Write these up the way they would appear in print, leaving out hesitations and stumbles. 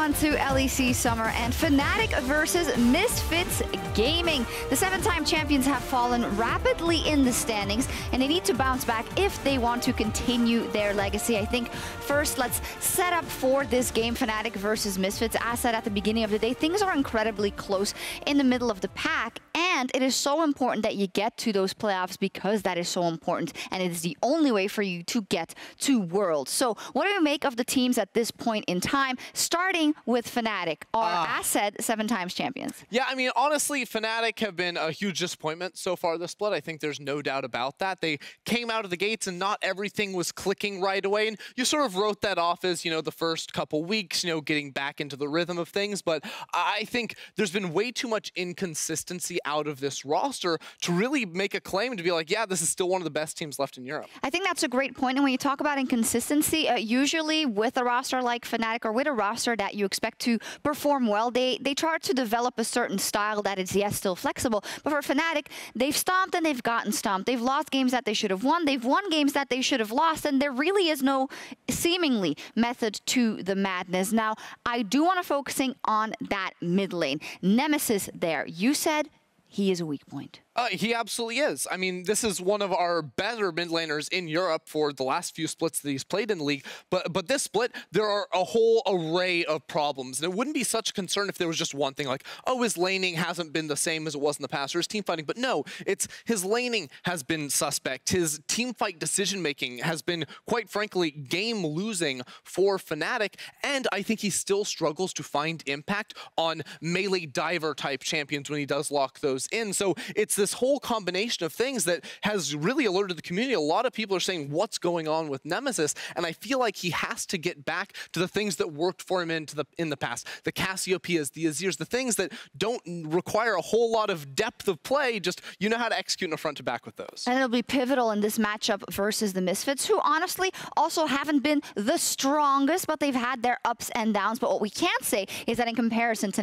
on to LEC Summer and Fnatic versus Misfits Gaming. The 7-time champions have fallen rapidly in the standings, and they need to bounce back if they want to continue their legacy. I think first, let's set up for this game, Fnatic versus Misfits. As said at the beginning of the day, things are incredibly close in the middle of the pack, and it is so important that you get to those playoffs because that is so important, and it is the only way for you to get to Worlds. So what do we make of the teams at this point in time, starting with Fnatic, our, as said, 7-time champions? Yeah, I mean, honestly, Fnatic have been a huge disappointment so far this split. I think there's no doubt about that. They came out of the gates and not everything was clicking right away, and you sort of wrote that off as, you know, the first couple weeks, you know, getting back into the rhythm of things. But I think there's been way too much inconsistency out of this roster to really make a claim to be like, yeah, this is still one of the best teams left in Europe. I think that's a great point. And when you talk about inconsistency, usually with a roster like Fnatic or with a roster that you expect to perform well, they try to develop a certain style that is, yes, still flexible. But for Fnatic, they've stomped and they've gotten stomped. They've lost games that they should have won. They've won games that they should have lost. And there really is no seemingly method to the madness. Now, I do want to focusing on that mid lane. Nemesis there. You said he is a weak point. He absolutely is. I mean, this is one of our better mid laners in Europe for the last few splits that he's played in the league. But this split, there are a whole array of problems. And it wouldn't be such a concern if there was just one thing like, oh, his laning hasn't been the same as it was in the past, or his team fighting. But no, it's his laning has been suspect. His team fight decision-making has been, quite frankly, game-losing for Fnatic. And I think he still struggles to find impact on melee diver-type champions when he does lock those in. So it's this whole combination of things that has really alerted the community. A lot of people are saying, what's going on with Nemesis? And I feel like he has to get back to the things that worked for him in the past. The Cassiopeias, the Azirs, the things that don't require a whole lot of depth of play, just you know how to execute in a front to back with those. And it'll be pivotal in this matchup versus the Misfits, who honestly also haven't been the strongest, but they've had their ups and downs. But what we can't say is that in comparison to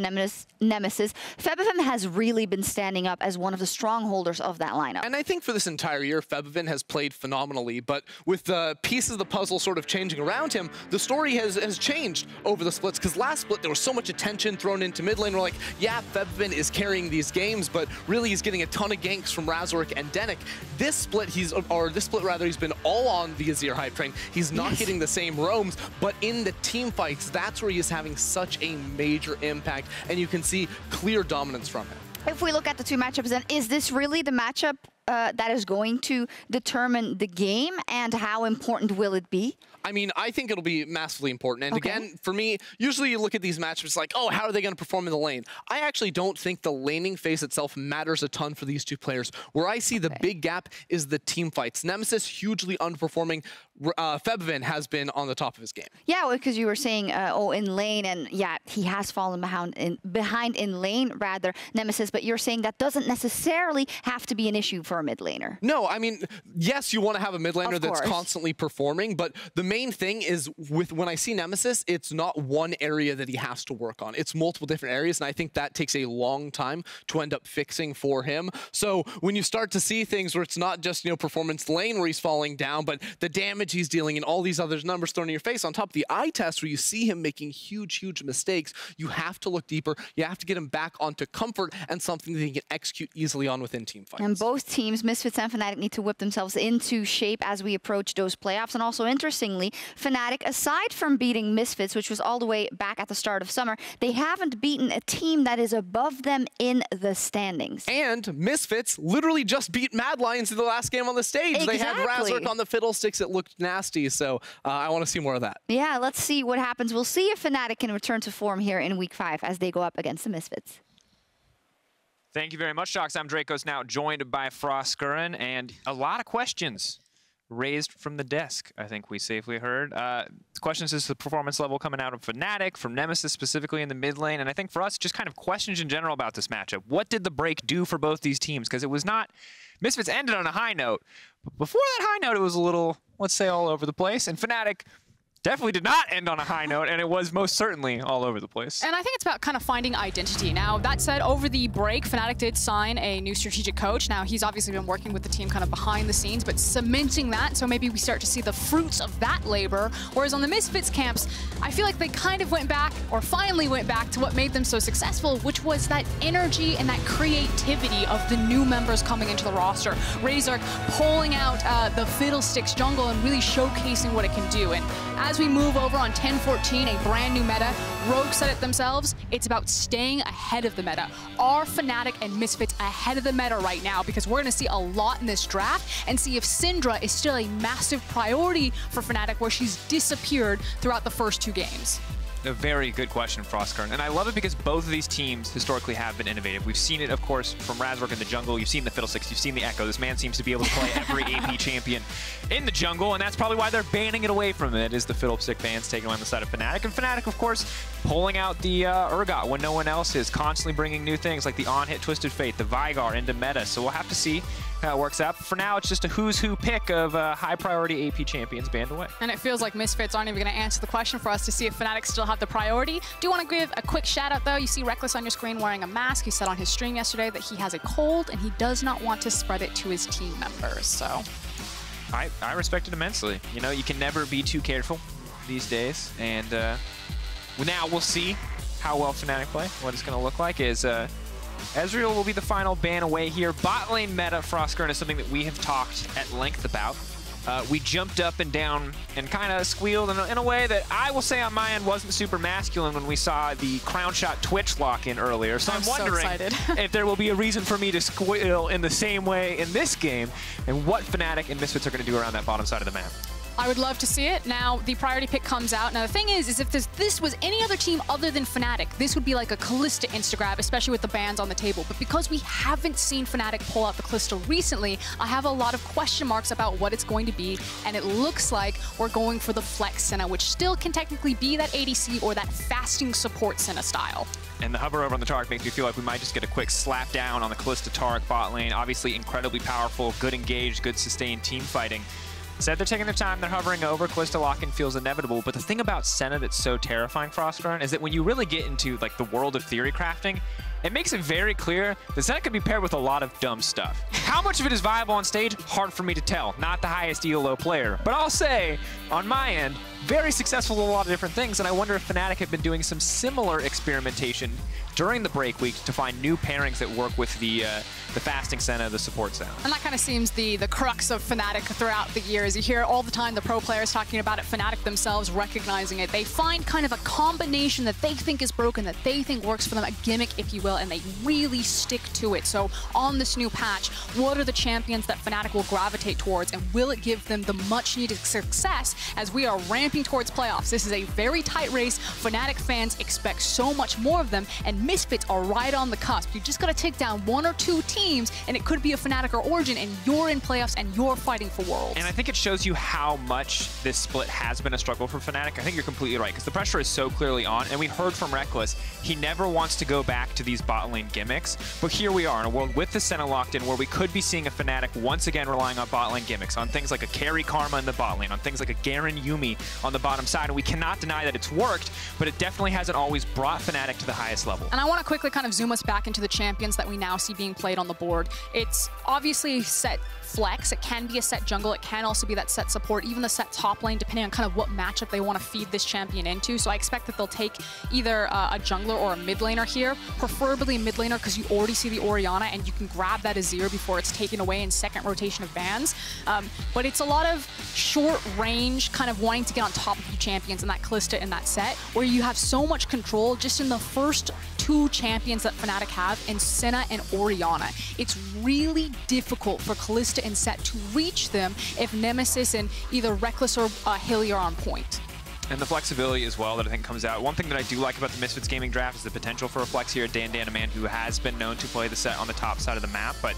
Nemesis, Febiven has really been standing up as one of the strongholders of that lineup. And I think for this entire year, Febiven has played phenomenally, but with the pieces of the puzzle sort of changing around him, the story has changed over the splits, because last split there was so much attention thrown into mid lane. We're like, yeah, Febiven is carrying these games, but really he's getting a ton of ganks from Razork and Denik. This split, he's been all on the Azir hype train. He's not getting the same roams, but in the team fights, that's where he's having such a major impact, and you can see clear dominance from him. If we look at the two matchups, then is this really the matchup that is going to determine the game, and how important will it be? I mean, I think it'll be massively important. And again, for me, usually you look at these matchups like, oh, how are they going to perform in the lane? I actually don't think the laning phase itself matters a ton for these two players. Where I see the big gap is the team fights. Nemesis hugely underperforming. Febiven has been on the top of his game. Yeah, because you were saying, oh, in lane, and yeah, he has fallen behind in lane, rather, Nemesis, but you're saying that doesn't necessarily have to be an issue for a mid laner. No, I mean, yes, you want to have a mid laner that's constantly performing, but the main thing is when I see Nemesis, it's not one area that he has to work on. It's multiple different areas, and I think that takes a long time to end up fixing for him. So when you start to see things where it's not just, you know, performance lane where he's falling down, but the damage he's dealing and all these other numbers thrown in your face on top of the eye test where you see him making huge mistakes, you have to look deeper. You have to get him back onto comfort and something that he can execute easily on within team fights. And both teams, Misfits and Fnatic, need to whip themselves into shape as we approach those playoffs. And also, interestingly, Fnatic, aside from beating Misfits, which was all the way back at the start of summer, they haven't beaten a team that is above them in the standings. And Misfits literally just beat Mad Lions in the last game on the stage. Exactly. They had Razork on the fiddlesticks. It looked nasty, so I want to see more of that. Yeah, let's see what happens. We'll see if Fnatic can return to form here in Week 5 as they go up against the Misfits. Thank you very much, Docs. I'm Dracos, now joined by Froskuren, and a lot of questions raised from the desk, I think we safely heard. Questions as to the performance level coming out of Fnatic, from Nemesis specifically in the mid lane, and I think for us, just kind of questions in general about this matchup. What did the break do for both these teams? Because it was not... Misfits ended on a high note, but before that high note, it was a little, let's say, all over the place, and Fnatic definitely did not end on a high note, and it was most certainly all over the place. And I think it's about kind of finding identity. Now, that said, over the break, Fnatic did sign a new strategic coach. Now, he's obviously been working with the team kind of behind the scenes, but cementing that, so maybe we start to see the fruits of that labor. Whereas on the Misfits camps, I feel like they kind of went back, or finally went back to what made them so successful, which was that energy and that creativity of the new members coming into the roster. Razork pulling out the Fiddlesticks jungle and really showcasing what it can do. And as we move over on 10-14, a brand new meta, Rogue said it themselves, it's about staying ahead of the meta. Are Fnatic and Misfits ahead of the meta right now? Because we're going to see a lot in this draft and see if Syndra is still a massive priority for Fnatic, where she's disappeared throughout the first 2 games. A very good question, Frostkern. And I love it because both of these teams historically have been innovative. We've seen it, of course, from Razork in the jungle. You've seen the Fiddlesticks. You've seen the Echo. This man seems to be able to play every AP champion in the jungle, and that's probably why they're banning it away from it, is the Fiddlestick bans taking on the side of Fnatic. And Fnatic, of course, pulling out the Urgot when no one else is, constantly bringing new things like the on-hit Twisted Fate, the Vygar into meta. So we'll have to see how it works out. For now, it's just a who's who pick of high-priority AP champions banned away. And it feels like Misfits aren't even going to answer the question for us to see if Fnatic still have the priority. Do want to give a quick shout-out, though. You see Rekkles on your screen wearing a mask. He said on his stream yesterday that he has a cold, and he does not want to spread it to his team members, so... I respect it immensely. You know, you can never be too careful these days, and now we'll see how well Fnatic play. What it's going to look like is... Ezreal will be the final ban away here. Bot lane meta, Frostkern, is something that we have talked at length about. We jumped up and down and kind of squealed in a way that I will say on my end wasn't super masculine when we saw the Crown Shot Twitch lock-in earlier. So I'm wondering if there will be a reason for me to squeal in the same way in this game, and what Fnatic and Misfits are going to do around that bottom side of the map. I would love to see it. Now, the priority pick comes out. Now, the thing is if this was any other team other than Fnatic, this would be like a Kalista Instagrab, especially with the bans on the table. But because we haven't seen Fnatic pull out the Kalista recently, I have a lot of question marks about what it's going to be, and it looks like we're going for the Flex Senna, which still can technically be that ADC or that fasting support Senna style. And the hover over on the Taric makes me feel like we might just get a quick slap down on the Kalista Taric bot lane. Obviously incredibly powerful, good engaged, good sustained team fighting. Said they're taking their time, they're hovering over. Kalista lock-in feels inevitable, but the thing about Senna that's so terrifying, Frostkern, is that when you really get into like the world of theory crafting, it makes it very clear that Senna could be paired with a lot of dumb stuff. How much of it is viable on stage? Hard for me to tell. Not the highest ELO player. But I'll say, on my end, very successful in a lot of different things, and I wonder if Fnatic have been doing some similar experimentation during the break week to find new pairings that work with the fasting Senna, the support Senna. And that kind of seems the crux of Fnatic throughout the years. You hear all the time the pro players talking about it, Fnatic themselves recognizing it. They find kind of a combination that they think is broken, that they think works for them, a gimmick, if you will, and they really stick to it. So on this new patch, what are the champions that Fnatic will gravitate towards, and will it give them the much-needed success as we are ramping towards playoffs? This is a very tight race. Fnatic fans expect so much more of them, and Misfits are right on the cusp. You just got to take down 1 or 2 teams, and it could be a Fnatic or Origin, and you're in playoffs, and you're fighting for Worlds. And I think it shows you how much this split has been a struggle for Fnatic. I think you're completely right, because the pressure is so clearly on, and we heard from Rekkles, he never wants to go back to these bot lane gimmicks, but here we are in a world with the Senna locked in where we could be seeing a Fnatic once again relying on bot lane gimmicks, on things like a carry Karma in the bot lane, on things like a Garen Yuumi on the bottom side, and we cannot deny that it's worked, but it definitely hasn't always brought Fnatic to the highest level. And I want to quickly kind of zoom us back into the champions that we now see being played on the board. It's obviously set flex, it can be a set jungle, it can also be that set support, even the set top lane, depending on kind of what matchup they want to feed this champion into. So I expect that they'll take either a jungler or a mid laner here, preferably a mid laner, because you already see the Orianna and you can grab that Azir before it's taken away in second rotation of bans. But it's a lot of short range, kind of wanting to get on top of the champions in that Kalista in that set, where you have so much control just in the first 2 champions that Fnatic have in Senna and Orianna. It's really difficult for Kalista and Set to reach them if Nemesis and either Rekkles or Hilly are on point. And the flexibility as well that I think comes out. One thing that I do like about the Misfits Gaming draft is the potential for a flex here. Dan, a man who has been known to play the set on the top side of the map, but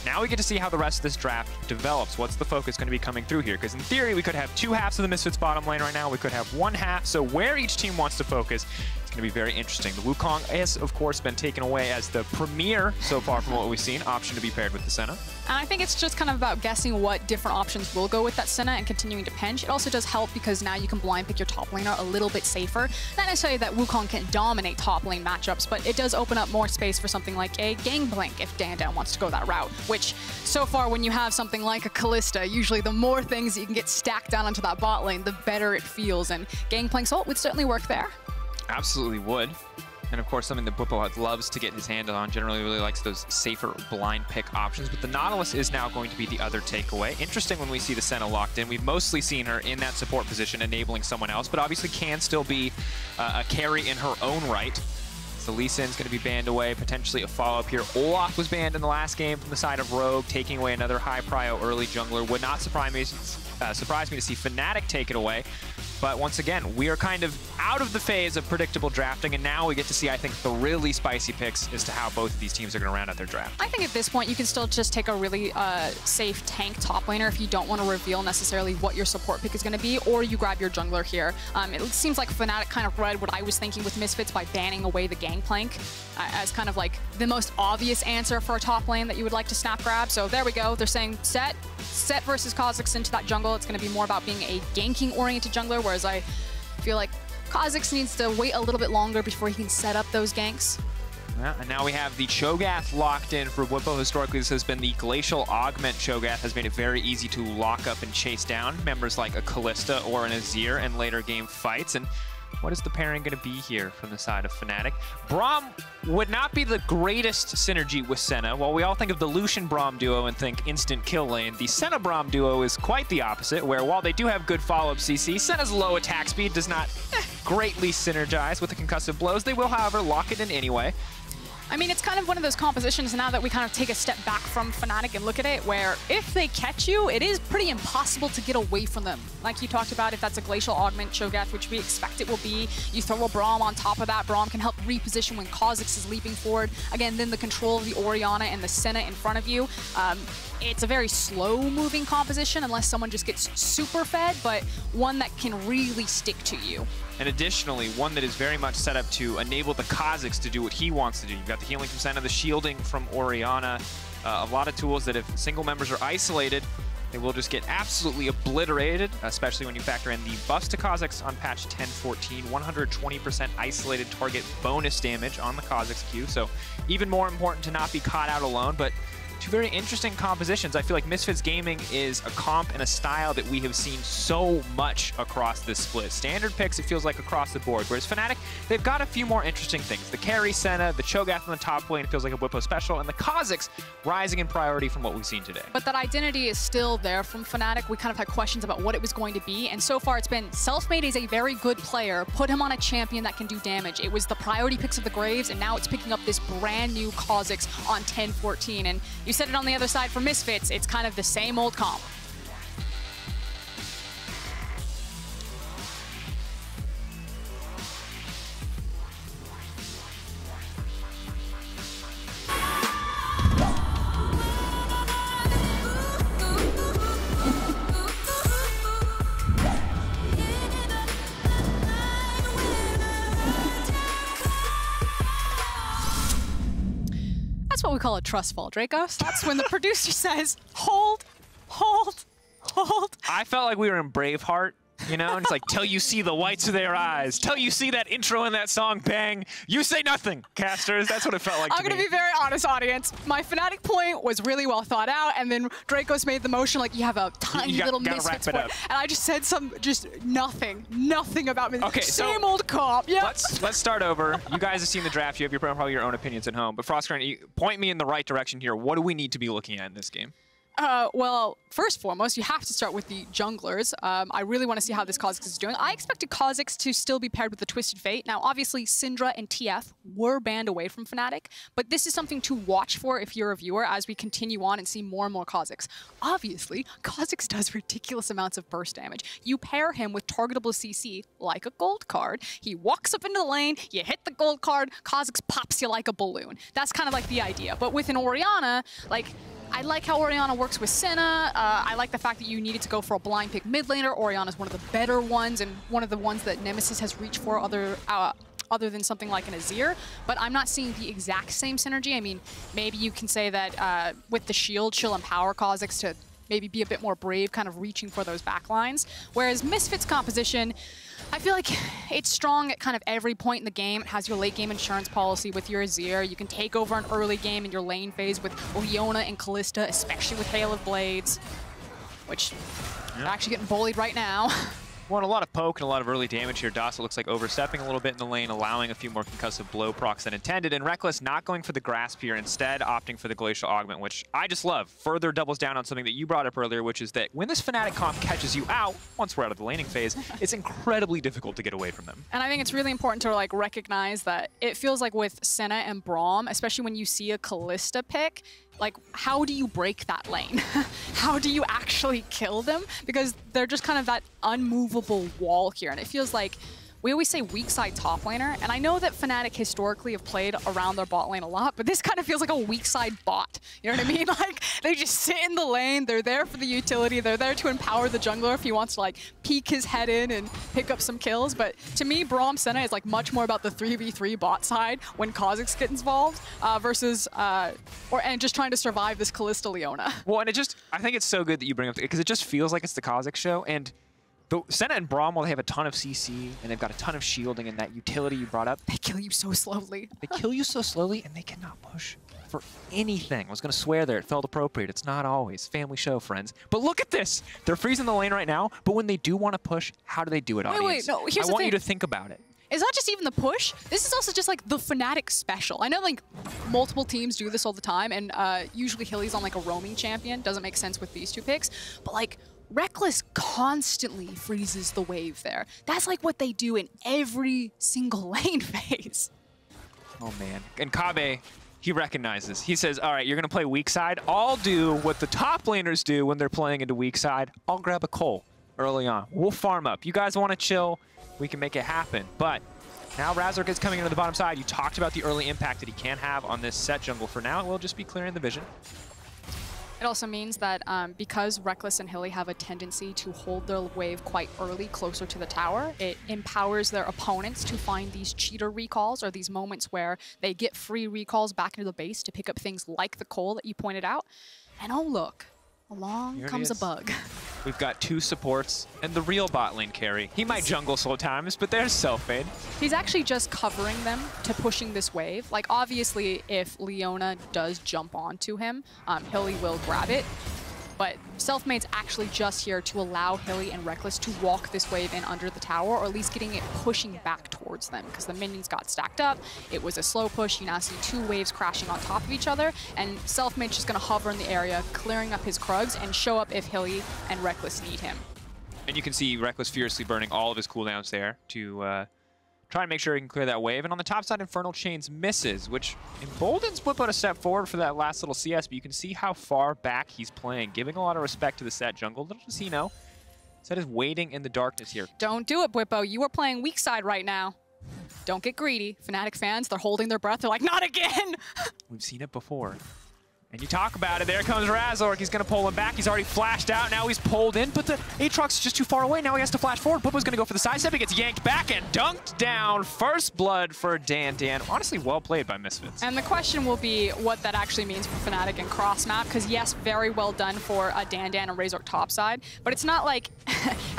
now we get to see how the rest of this draft develops. What's the focus going to be coming through here? Because in theory, we could have 2 halves of the Misfits bottom lane right now. We could have 1 half. So where each team wants to focus, it's going to be very interesting. The Wukong has, of course, been taken away as the premier so far from what we've seen, option to be paired with the Senna. And I think it's just kind of about guessing what different options will go with that Senna and continuing to pinch. It also does help because now you can blind pick your top laner a little bit safer. Not necessarily that Wukong can dominate top lane matchups, but it does open up more space for something like a Gangplank if Dan wants to go that route, which so far when you have something like a Kalista, usually the more things you can get stacked down onto that bot lane, the better it feels, and Gangplank's ult would certainly work there. Absolutely would. And of course, something that Bwipo loves to get his hand on, generally really likes those safer blind pick options. But the Nautilus is now going to be the other takeaway. Interesting when we see the Senna locked in. We've mostly seen her in that support position, enabling someone else, but obviously can still be a carry in her own right. So Lee Sin's going to be banned away, potentially a follow-up here. Olaf was banned in the last game from the side of Rogue, taking away another high prio early jungler. Would not surprise me to see Fnatic take it away. But once again, we are kind of out of the phase of predictable drafting, and now we get to see, I think, the really spicy picks as to how both of these teams are going to round out their draft. I think at this point, you can still just take a really safe tank top laner if you don't want to reveal necessarily what your support pick is going to be, or you grab your jungler here. It seems like Fnatic kind of read what I was thinking with Misfits by banning away the Gangplank as kind of like the most obvious answer for a top lane that you would like to snap grab. So there we go. They're saying set versus Kha'Zix into that jungle. It's going to be more about being a ganking-oriented jungler, whereas I feel like Kha'Zix needs to wait a little bit longer before he can set up those ganks. Yeah, and now we have the Cho'Gath locked in for Bwipo. Historically, this has been the Glacial Augment Cho'Gath, has made it very easy to lock up and chase down members like a Kalista or an Azir in later game fights. And what is the pairing going to be here from the side of Fnatic? Braum would not be the greatest synergy with Senna. While we all think of the Lucian-Braum duo and think instant kill lane, the Senna-Braum duo is quite the opposite, where while they do have good follow-up CC, Senna's low attack speed does not greatly synergize with the concussive blows. They will, however, lock it in anyway. I mean, it's kind of one of those compositions now that we kind of take a step back from Fnatic and look at it, where if they catch you, it is pretty impossible to get away from them. Like you talked about, if that's a Glacial Augment Cho'Gath, which we expect it will be, you throw a Braum on top of that. Braum can help reposition when Kha'Zix is leaping forward. Again, then the control of the Orianna and the Senna in front of you. It's a very slow-moving composition unless someone just gets super fed, but one that can really stick to you. And additionally, one that is very much set up to enable the Kha'Zix to do what he wants to do. You've got the healing from Senna, the shielding from Orianna, a lot of tools that if single members are isolated, they will just get absolutely obliterated, especially when you factor in the buffs to Kha'Zix on patch 10.14, 120% isolated target bonus damage on the Kha'Zix Q. So even more important to not be caught out alone, but two very interesting compositions. I feel like Misfits Gaming is a comp and a style that we have seen so much across this split. Standard picks, it feels like across the board, whereas Fnatic, they've got a few more interesting things. The carry Senna, the Cho'Gath on the top lane feels like a Bwipo special, and the Kha'Zix rising in priority from what we've seen today. But that identity is still there from Fnatic. We kind of had questions about what it was going to be, and so far it's been Selfmade is a very good player. Put him on a champion that can do damage. It was the priority picks of the Graves, and now it's picking up this brand new Kha'Zix on 10.14, and you said it on the other side for Misfits, it's kind of the same old comp. That's what we call a trust fall, Dracos. That's when the producer says, hold, hold, hold. I felt like we were in Braveheart, you know? And it's like, till you see the whites of their eyes, till you see that intro in that song, bang, you say nothing, casters. That's what it felt like to me. I'm going to be very honest, audience. My Fnatic point was really well thought out, and then Dracos made the motion like you have a tiny little Misfits point. And I just said nothing about Misfits. Okay, same old comp. Yep. Let's start over. You guys have seen the draft. You have probably your own opinions at home. But Frostgren, point me in the right direction here. What do we need to be looking at in this game? Well, first and foremost, you have to start with the junglers. I really want to see how this Kha'Zix is doing. I expected Kha'Zix to still be paired with the Twisted Fate. Now, obviously, Syndra and TF were banned away from Fnatic, but this is something to watch for if you're a viewer as we continue on and see more and more Kha'Zix. Obviously, Kha'Zix does ridiculous amounts of burst damage. You pair him with targetable CC like a gold card. He walks up into the lane, you hit the gold card, Kha'Zix pops you like a balloon. That's kind of like the idea. But with an Orianna, like, I like how Orianna works with Senna. I like the fact that you needed to go for a blind pick mid laner. Orianna's one of the better ones and one of the ones that Nemesis has reached for other than something like an Azir, but I'm not seeing the exact same synergy. I mean, maybe you can say that with the shield, she'll empower Kha'Zix to maybe be a bit more brave, kind of reaching for those backlines. Whereas Misfits composition, I feel like it's strong at kind of every point in the game. It has your late game insurance policy with your Azir. You can take over an early game in your lane phase with Leona and Kalista, especially with Hail of Blades, which are actually getting bullied right now. Want a lot of poke and a lot of early damage here. Dasa looks like overstepping a little bit in the lane, allowing a few more concussive blow procs than intended. And Rekkles not going for the grasp here, instead opting for the Glacial Augment, which I just love. Further doubles down on something that you brought up earlier, which is that when this Fnatic comp catches you out, once we're out of the laning phase, it's incredibly difficult to get away from them. And I think it's really important to like recognize that it feels like with Senna and Braum, especially when you see a Kalista pick, like, how do you break that lane? How do you actually kill them? Because they're just kind of that unmovable wall here. And it feels like we always say weak side top laner. And I know that Fnatic historically have played around their bot lane a lot, but this kind of feels like a weak side bot. You know what I mean? Like, they just sit in the lane. They're there for the utility. They're there to empower the jungler if he wants to like peek his head in and pick up some kills. But to me, Braum Senna is like much more about the 3v3 bot side when Kha'Zix gets involved versus and just trying to survive this Kalista Leona. Well, and I think it's so good that you bring up, because it just feels like it's the Kha'Zix show. And Senna and Braum, while they have a ton of CC and they've got a ton of shielding and that utility you brought up, They kill you so slowly. They kill you so slowly and they cannot push for anything. I was going to swear there. It felt appropriate. It's not always. Family show, friends. But look at this. They're freezing the lane right now, but when they do want to push, how do they do it, audience? Wait, no, here's I the want thing. you to think about it. It's not just even the push. This is also just like the Fnatic special. I know like multiple teams do this all the time, and usually Hilly's on like a roaming champion. Doesn't make sense with these two picks, but like Rekkles constantly freezes the wave there. That's like what they do in every single lane phase. Oh man. And Kobbe, he recognizes. He says, all right, you're going to play weak side. I'll do what the top laners do when they're playing into weak side. I'll grab a Cole early on. We'll farm up. You guys want to chill? We can make it happen. But now Razork is coming into the bottom side. You talked about the early impact that he can have on this set jungle. For now, it will just be clearing the vision. It also means that because Rekkles and Hilly have a tendency to hold their wave quite early, closer to the tower, it empowers their opponents to find these cheater recalls, or these moments where they get free recalls back into the base to pick up things like the Cole that you pointed out. And oh look, along comes a bug. We've got two supports and the real bot lane carry. He might jungle sometimes, but there's Selfmade. He's actually just covering them to pushing this wave. Like, obviously, if Leona does jump onto him, Hilly will grab it. But Selfmade's actually just here to allow Hilly and Rekkles to walk this wave in under the tower, or at least getting it pushing back towards them, because the minions got stacked up. It was a slow push. You now see two waves crashing on top of each other, and Selfmade's just going to hover in the area, clearing up his Krugs, and show up if Hilly and Rekkles need him. And you can see Rekkles furiously burning all of his cooldowns there to try and make sure he can clear that wave. And on the top side, Infernal Chains misses, which emboldens Bwipo a step forward for that last little CS, but you can see how far back he's playing, giving a lot of respect to the Sett jungle. Little does he know, Sett is waiting in the darkness here. Don't do it, Bwipo. You are playing weak side right now. Don't get greedy. Fnatic fans, they're holding their breath. They're like, not again! We've seen it before. And you talk about it, there comes Razork. He's going to pull him back. He's already flashed out. Now he's pulled in, but the Aatrox is just too far away. Now he has to flash forward. Bwipo's going to go for the sidestep. He gets yanked back and dunked down. First blood for DanDan. Honestly, well played by Misfits. And the question will be what that actually means for Fnatic and cross map, because yes, very well done for DanDan and Razork topside, but it's not like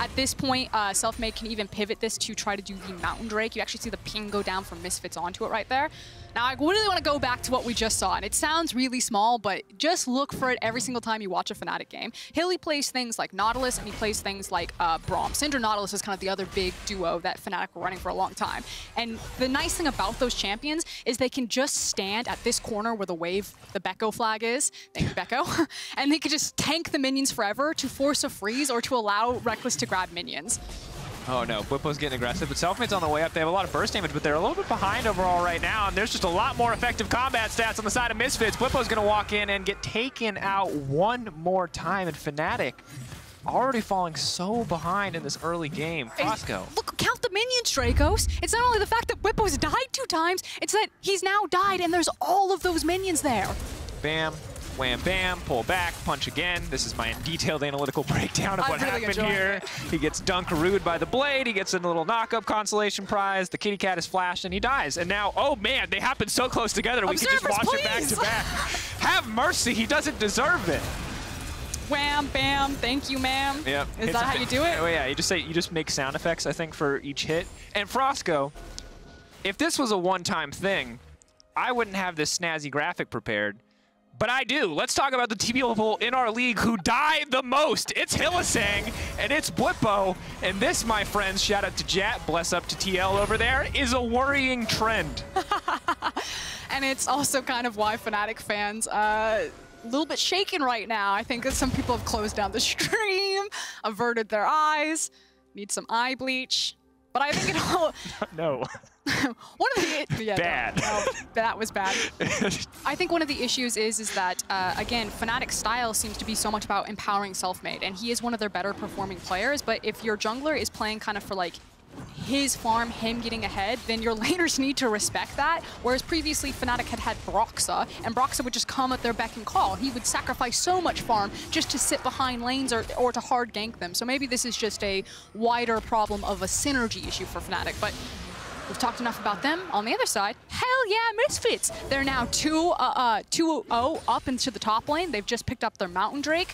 at this point Selfmade can even pivot this to try to do the Mountain Drake. You actually see the ping go down from Misfits onto it right there. Now, I really want to go back to what we just saw, and it sounds really small, but just look for it every single time you watch a Fnatic game. Hilly plays things like Nautilus, and he plays things like Braum. Syndra Nautilus is kind of the other big duo that Fnatic were running for a long time. And the nice thing about those champions is they can just stand at this corner where the wave, the Becco flag is, thank you, Becco, and they can just tank the minions forever to force a freeze or to allow Rekkles to grab minions. Oh no, Bwipo's getting aggressive, but Selfmade's on the way up. They have a lot of burst damage, but they're a little bit behind overall right now, and there's just a lot more effective combat stats on the side of Misfits. Bwipo's gonna walk in and get taken out one more time, and Fnatic already falling so behind in this early game. Frosco. Look, count the minions, Dracos. It's not only the fact that Bwipo's died 2 times, it's that he's now died and there's all of those minions there. Bam. Wham, bam, pull back, punch again. This is my detailed analytical breakdown of what happened here. He gets Dunkarooed by the blade. He gets a little knock-up consolation prize. The kitty cat is flashed, and he dies. And now, oh man, they happen so close together. We can just watch it back to back. Have mercy. He doesn't deserve it. Wham, bam, thank you, ma'am. Yep. Is that how you do it? Oh yeah, you just make sound effects, I think, for each hit. And Frosco, if this was a one-time thing, I wouldn't have this snazzy graphic prepared. But I do. Let's talk about the people in our league who die the most. It's Hylissang, and it's Bwipo. And this, my friends, shout out to Jat, bless up to TL over there, is a worrying trend. And it's also kind of why Fnatic fans a little bit shaken right now. I think that some people have closed down the stream, averted their eyes, need some eye bleach. But I think it all... No. One of the... Yeah, bad. No, that was bad. I think one of the issues is that, again, Fnatic's style seems to be so much about empowering Selfmade, and he is one of their better performing players, but if your jungler is playing kind of for, like, his farm, him getting ahead, then your laners need to respect that. Whereas previously, Fnatic had Broxah, and Broxah would just come at their beck and call. He would sacrifice so much farm just to sit behind lanes or to hard gank them. So maybe this is just a wider problem of a synergy issue for Fnatic. But we've talked enough about them. On the other side, hell yeah, Misfits. They're now 2-0 up into the top lane. They've just picked up their Mountain Drake.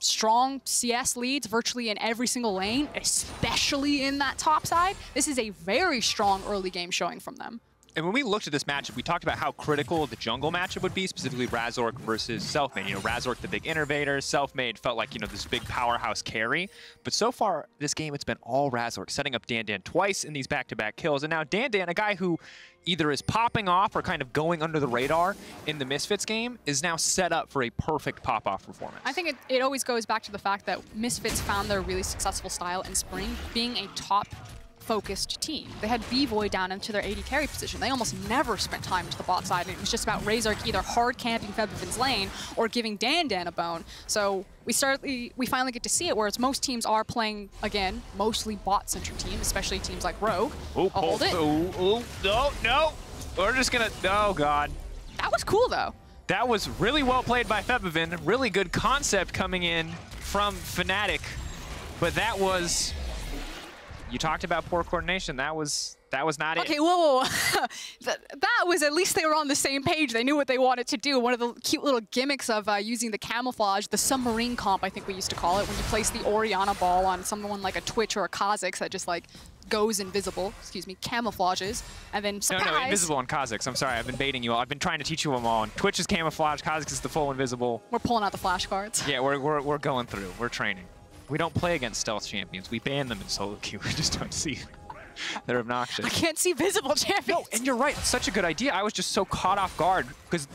Strong CS leads virtually in every single lane, especially in that top side. This is a very strong early game showing from them. And when we looked at this matchup, we talked about how critical the jungle matchup would be, specifically Razork versus Selfmade. You know, Razork, the big innovator. Selfmade felt like, you know, this big powerhouse carry. But so far, this game, it's been all Razork, setting up Dandan twice in these back-to-back kills. And now Dandan, a guy who either is popping off or kind of going under the radar in the Misfits game, is now set up for a perfect pop-off performance. I think it always goes back to the fact that Misfits found their really successful style in Spring being a top-focused team. They had B-Void down into their AD carry position. They almost never spent time into the bot side, and it was just about Razork either hard camping Febiven's lane or giving Dandan a bone. So we finally get to see it, whereas most teams are playing, again, mostly bot-centric teams, especially teams like Rogue. Oh, hold it. No. We're just gonna, oh God. That was cool, though. That was really well played by Febiven. Really good concept coming in from Fnatic. But that was, you talked about poor coordination. That was not it. Okay, whoa. That was, at least they were on the same page. They knew what they wanted to do. One of the cute little gimmicks of using the camouflage, the submarine comp, I think we used to call it, when you place the Orianna ball on someone like a Twitch or a Kha'Zix that just like goes invisible, camouflages, and then surprise. No, invisible on Kha'Zix. I'm sorry, I've been baiting you all. I've been trying to teach you them all. Twitch is camouflage, Kha'Zix is the full invisible. We're pulling out the flashcards. Yeah, we're going through. We're training. We don't play against stealth champions. We ban them in solo queue. We just don't see. They're obnoxious. I can't see visible champions. No, and you're right. It's such a good idea. I was just so caught off guard because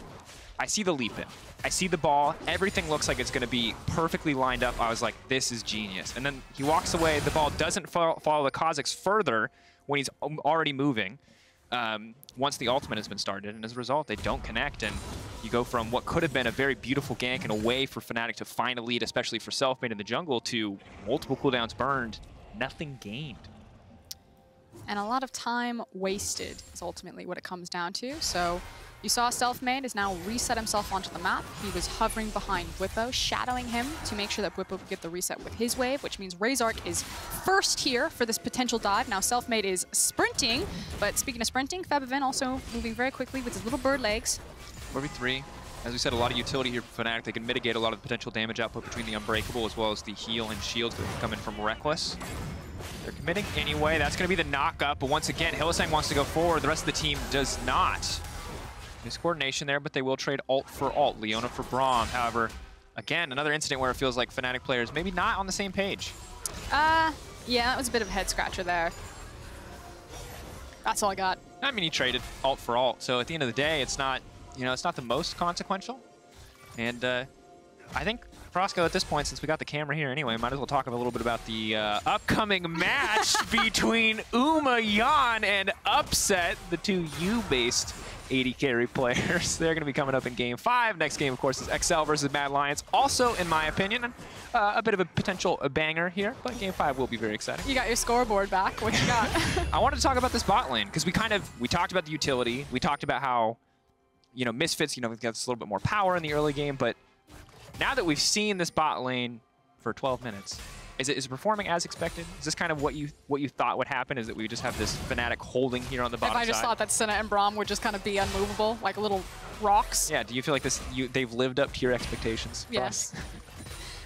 I see the leap in. I see the ball. Everything looks like it's going to be perfectly lined up. I was like, this is genius. And then he walks away. The ball doesn't follow the Kha'Zix further when he's already moving once the ultimate has been started. And as a result, they don't connect. And you go from what could have been a very beautiful gank and a way for Fnatic to find a lead, especially for Selfmade in the jungle, to multiple cooldowns burned, nothing gained. And a lot of time wasted is ultimately what it comes down to. So you saw Selfmade has now reset himself onto the map. He was hovering behind Bwipo, shadowing him to make sure that Bwipo would get the reset with his wave, which means Razork is first here for this potential dive. Now Selfmade is sprinting, but speaking of sprinting, Febiven also moving very quickly with his little bird legs. 4v3. As we said, a lot of utility here for Fnatic. They can mitigate a lot of the potential damage output between the Unbreakable as well as the heal and shields that come in from Reckless. They're committing anyway. That's going to be the knock-up, but once again, Hylissang wants to go forward. The rest of the team does not. There's coordination there, but they will trade ult for ult. Leona for Braum. However, again, another incident where it feels like Fnatic players maybe not on the same page. Yeah, that was a bit of a head-scratcher there. That's all I got. I mean, he traded ult for ult, so at the end of the day, it's not, you know, it's not the most consequential. And I think Frosco, at this point, since we got the camera here anyway, might as well talk a little bit about the upcoming match between Umayan and Upset, the two U-based AD carry players. They're going to be coming up in Game 5. Next game, of course, is XL versus Mad Lions. Also, in my opinion, a bit of a potential banger here, but Game 5 will be very exciting. You got your scoreboard back. What you got? I wanted to talk about this bot lane, because we talked about the utility. We talked about how you know, Misfits, you know, gets a little bit more power in the early game, but now that we've seen this bot lane for 12 minutes, is it performing as expected? Is this kind of what you thought would happen? Is that we just have this Fnatic holding here on the bottom side? If I just thought that Senna and Braum would just kind of be unmovable, like little rocks. Yeah, do you feel like they've lived up to your expectations? Yes.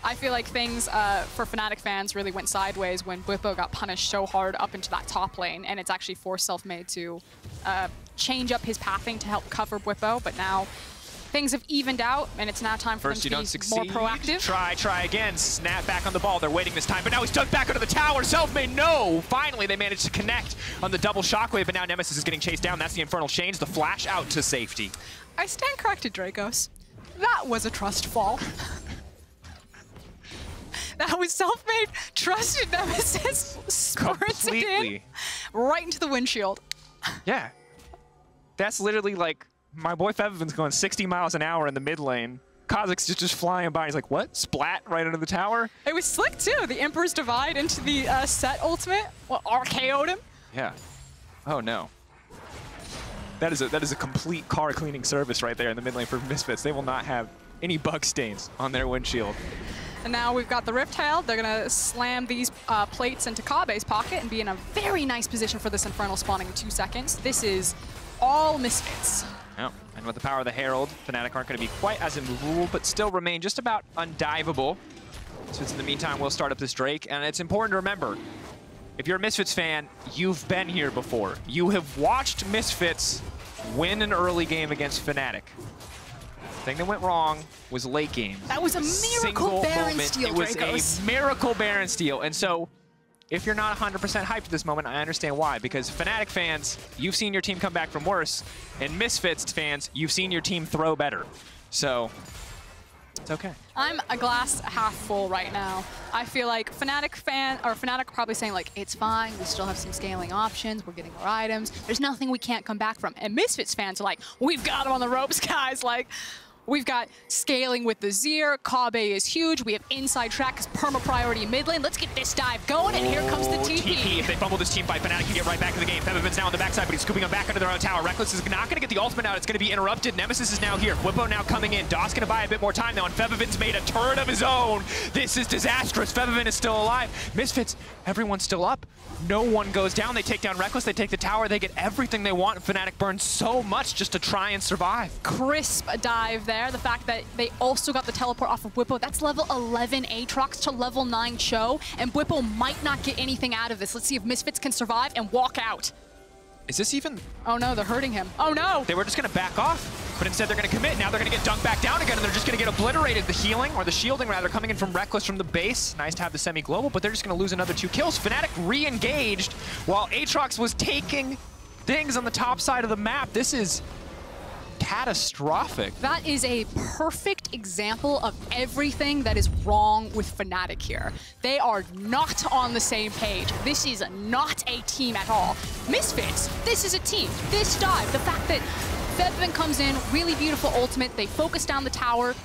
I feel like things for Fnatic fans really went sideways when Bwipo got punished so hard up into that top lane, and it's actually forced Selfmade to change up his pathing to help cover Bwipo, but now things have evened out, and it's now time for them to be more proactive. Try again. Snap back on the ball. They're waiting this time, but now he's dug back under the tower. Selfmade, no! Finally, they managed to connect on the double shockwave, but now Nemesis is getting chased down. That's the Infernal Chains. The flash out to safety. I stand corrected, Dracos. That was a trust fall. That was Selfmade trusted Nemesis, sprinted in right into the windshield. Yeah. That's literally like, my boy Febiven's going 60 miles an hour in the mid lane. Kha'Zix just flying by. He's like, what? Splat right under the tower? It was slick, too. The Emperor's Divide into the set ultimate. Well, RKO'd him. Yeah. Oh, no. That is a complete car cleaning service right there in the mid lane for Misfits. They will not have any bug stains on their windshield. And now we've got the Riftail. They're going to slam these plates into Kabe's pocket and be in a very nice position for this Infernal spawning in 2 seconds. This is all Misfits. Oh, and with the power of the Herald, Fnatic aren't going to be quite as immovable, but still remain just about undivable. So in the meantime, we'll start up this Drake, and it's important to remember, if you're a Misfits fan, you've been here before. You have watched Misfits win an early game against Fnatic. The thing that went wrong was late game. That was a miracle Baron steal, Dracos. It was a miracle Baron steal, and so if you're not 100% hyped at this moment, I understand why. Because Fnatic fans, you've seen your team come back from worse, and Misfits fans, you've seen your team throw better. So it's okay. I'm a glass half full right now. I feel like Fnatic are probably saying like, it's fine, we still have some scaling options, we're getting our items, there's nothing we can't come back from. And Misfits fans are like, we've got them on the ropes, guys. Like, we've got scaling with the Zir, Kabe is huge, we have inside track as perma priority mid lane. Let's get this dive going, and here comes the TP. If they fumble this team fight, Fnatic can get right back in the game. Febiven's now on the backside, but he's scooping them back under their own tower. Rekkles is not going to get the ultimate out, it's going to be interrupted. Nemesis is now here. Bwipo now coming in. Doss going to buy a bit more time now, and Febiven's made a turret of his own. This is disastrous. Febiven is still alive. Misfits, everyone's still up. No one goes down. They take down Rekkles, they take the tower, they get everything they want. Fnatic burns so much just to try and survive. Crisp dive there. The fact that they also got the teleport off of Bwipo. That's level 11 Aatrox to level 9 Cho, and Bwipo might not get anything out of this. Let's see if Misfits can survive and walk out. Is this even? Oh no, they're hurting him. Oh no! They were just going to back off, but instead they're going to commit. Now they're going to get dunked back down again, and they're just going to get obliterated. The healing, or the shielding rather, coming in from Rekkles from the base. Nice to have the semi-global, but they're just going to lose another 2 kills. Fnatic re-engaged while Aatrox was taking things on the top side of the map. This is catastrophic. That is a perfect example of everything that is wrong with Fnatic here. They are not on the same page. This is not a team at all. Misfits, this is a team. This dive, the fact that Febiven comes in, really beautiful ultimate, they focus down the tower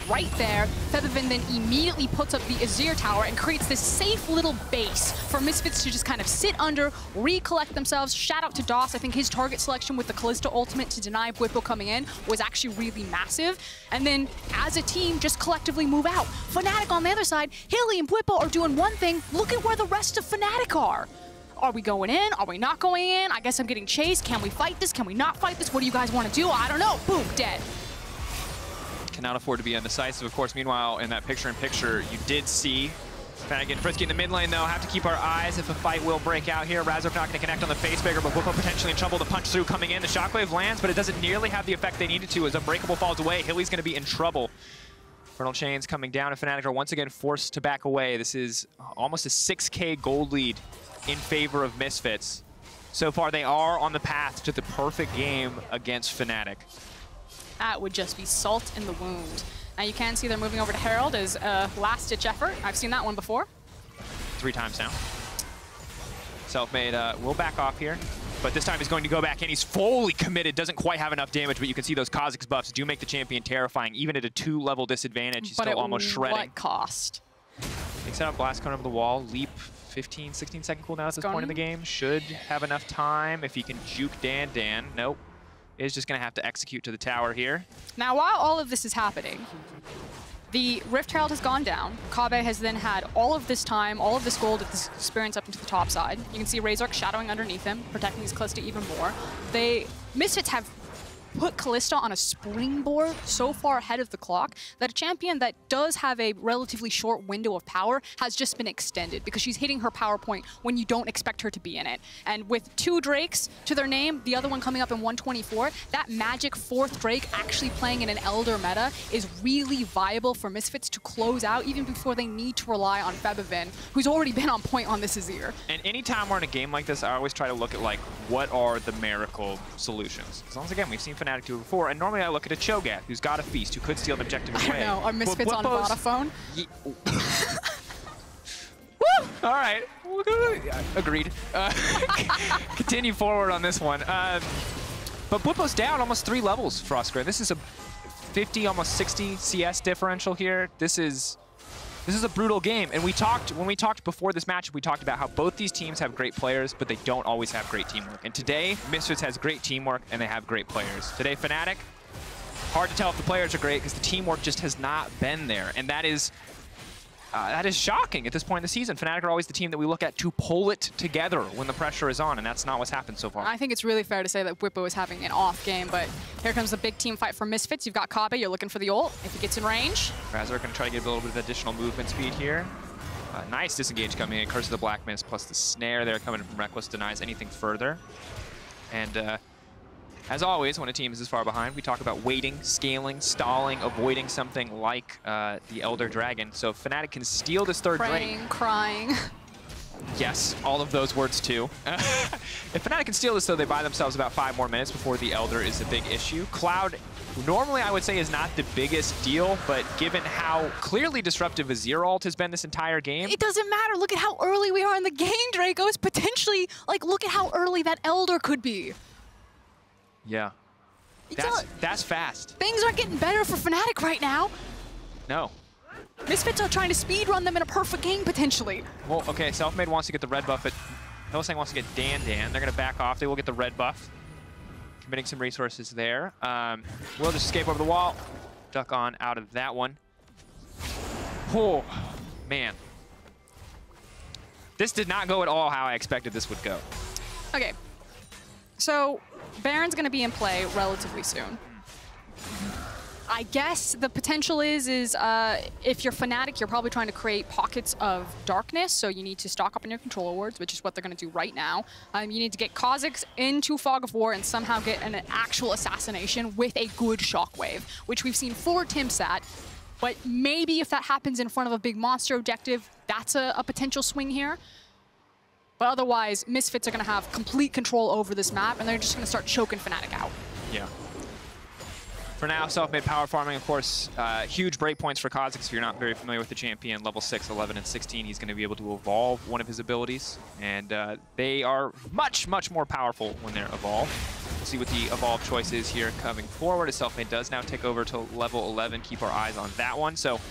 right there. Febiven then immediately puts up the Azir tower and creates this safe little base for Misfits to just kind of sit under, recollect themselves. Shout out to Doss. I think his target selection with the Kalista ultimate to deny Bwipo coming in was actually really massive. And then as a team, just collectively move out. Fnatic on the other side, Hilly and Bwipo are doing one thing. Look at where the rest of Fnatic are. Are we going in? Are we not going in? I guess I'm getting chased. Can we fight this? Can we not fight this? What do you guys want to do? I don't know. Boom, dead. Cannot afford to be undecisive, of course. Meanwhile, in that picture-in-picture, you did see Fnatic getting frisky in the mid lane, though. Have to keep our eyes if a fight will break out here. Razork not going to connect on the Facebreaker, but Bwipo potentially in trouble. The punch through coming in. The Shockwave lands, but it doesn't nearly have the effect they needed to as Unbreakable falls away. Hilly's going to be in trouble. Infernal Chains coming down, and Fnatic are once again forced to back away. This is almost a 6K gold lead in favor of Misfits. So far, they are on the path to the perfect game against Fnatic. That would just be salt in the wound. Now you can see they're moving over to Herald as a last-ditch effort. I've seen that one before. 3 times now. Selfmade will back off here, but this time he's going to go back in. He's fully committed, doesn't quite have enough damage, but you can see those Kha'Zix buffs do make the champion terrifying. Even at a 2-level disadvantage, he's still almost shredding. But at what cost? Takes out Blast Cone over the wall, leap 15, 16-second cooldown at this point in the game. Should have enough time if he can juke Dan. Nope. is just going to have to execute to the tower here. Now, while all of this is happening, the Rift Herald has gone down. Kobbe has then had all of this time, all of this gold, this experience up into the top side. You can see Razork shadowing underneath him, protecting his Kalista even more. Misfits have put Kalista on a springboard so far ahead of the clock that a champion that does have a relatively short window of power has just been extended because she's hitting her power point when you don't expect her to be in it. And with 2 Drakes to their name, the other one coming up in 124, that magic 4th Drake actually playing in an Elder meta is really viable for Misfits to close out even before they need to rely on Febiven, who's already been on point on this Azir. And anytime we're in a game like this, I always try to look at, like, what are the miracle solutions? As long as, again, we've seen Fnatic do it before, and normally I look at a Cho'Gath who's got a feast, who could steal an objective away. I know, are Misfits on Vodafone? Woo! All right, agreed. Continue forward on this one. But Bwipo's down almost 3 levels, Frostgren. This is a 50, almost 60 CS differential here. This is a brutal game, and when we talked before this match, we talked about how both these teams have great players, but they don't always have great teamwork. And today, Misfits has great teamwork, and they have great players. Today, Fnatic, hard to tell if the players are great because the teamwork just has not been there, and that is shocking at this point in the season. Fnatic are always the team that we look at to pull it together when the pressure is on, and that's not what's happened so far. I think it's really fair to say that Bwipo is having an off game, but here comes the big team fight for Misfits. You've got Kobbe, you're looking for the ult. If he gets in range. Razork going to try to get a little bit of additional movement speed here. Nice disengage coming in. Curse of the Black Mist plus the snare there coming from Rekkles denies anything further. And as always, when a team is this far behind, we talk about waiting, scaling, stalling, avoiding something like the Elder Dragon. So if Fnatic can steal this 3rd Drake. Crying. Yes, all of those words too. If Fnatic can steal this, though, they buy themselves about 5 more minutes before the Elder is a big issue. Cloud, normally I would say, is not the biggest deal, but given how clearly disruptive Azir ult has been this entire game. It doesn't matter. Look at how early we are in the game, Dracos. Potentially, like, look at how early that Elder could be. Yeah. That's fast. Things aren't getting better for Fnatic right now. No. Misfits are trying to speedrun them in a perfect game, potentially. Well, okay, Selfmade wants to get the red buff, but Hylissang wants to get Dan. They're going to back off. They will get the red buff. Committing some resources there. We'll just escape over the wall. Duck on out of that one. Oh, man. This did not go at all how I expected this would go. Okay. So, Baron's going to be in play relatively soon. I guess the potential is if you're Fnatic, you're probably trying to create pockets of darkness, so you need to stock up on your controller wards, which is what they're going to do right now. You need to get Kha'Zix into Fog of War and somehow get an actual assassination with a good shockwave, which we've seen 4 attempts at. But maybe if that happens in front of a big monster objective, that's a potential swing here. But otherwise, Misfits are going to have complete control over this map, and they're just going to start choking Fnatic out. Yeah. For now, Selfmade power farming, of course, huge breakpoints for Kha'Zix. If you're not very familiar with the champion, level 6, 11, and 16, he's going to be able to evolve one of his abilities. And they are much, much more powerful when they're evolved. We'll see what the evolve choice is here coming forward, as Selfmade does now take over to level 11. Keep our eyes on that one. So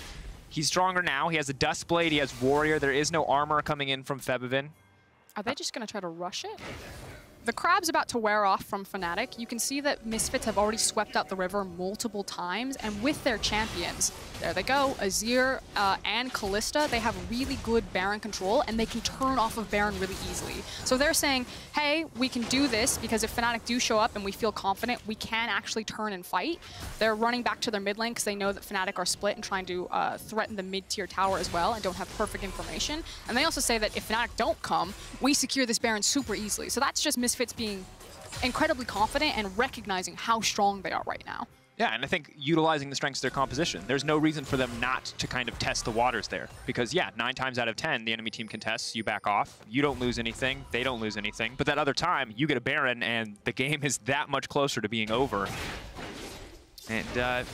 he's stronger now. He has a Dustblade. He has Warrior. There is no armor coming in from Febiven. Are they just going to try to rush it? The crab's about to wear off from Fnatic. You can see that Misfits have already swept out the river multiple times, and with their champions, there they go, Azir and Kalista, they have really good Baron control, and they can turn off of Baron really easily. So they're saying, hey, we can do this, because if Fnatic do show up and we feel confident, we can actually turn and fight. They're running back to their mid lane because they know that Fnatic are split and trying to threaten the mid-tier tower as well and don't have perfect information. And they also say that if Fnatic don't come, we secure this Baron super easily. So that's just Misfits being incredibly confident and recognizing how strong they are right now. Yeah, and I think utilizing the strengths of their composition. There's no reason for them not to kind of test the waters there. Because, yeah, 9 times out of 10, the enemy team contests, you back off. You don't lose anything, they don't lose anything. But that other time, you get a Baron, and the game is that much closer to being over. And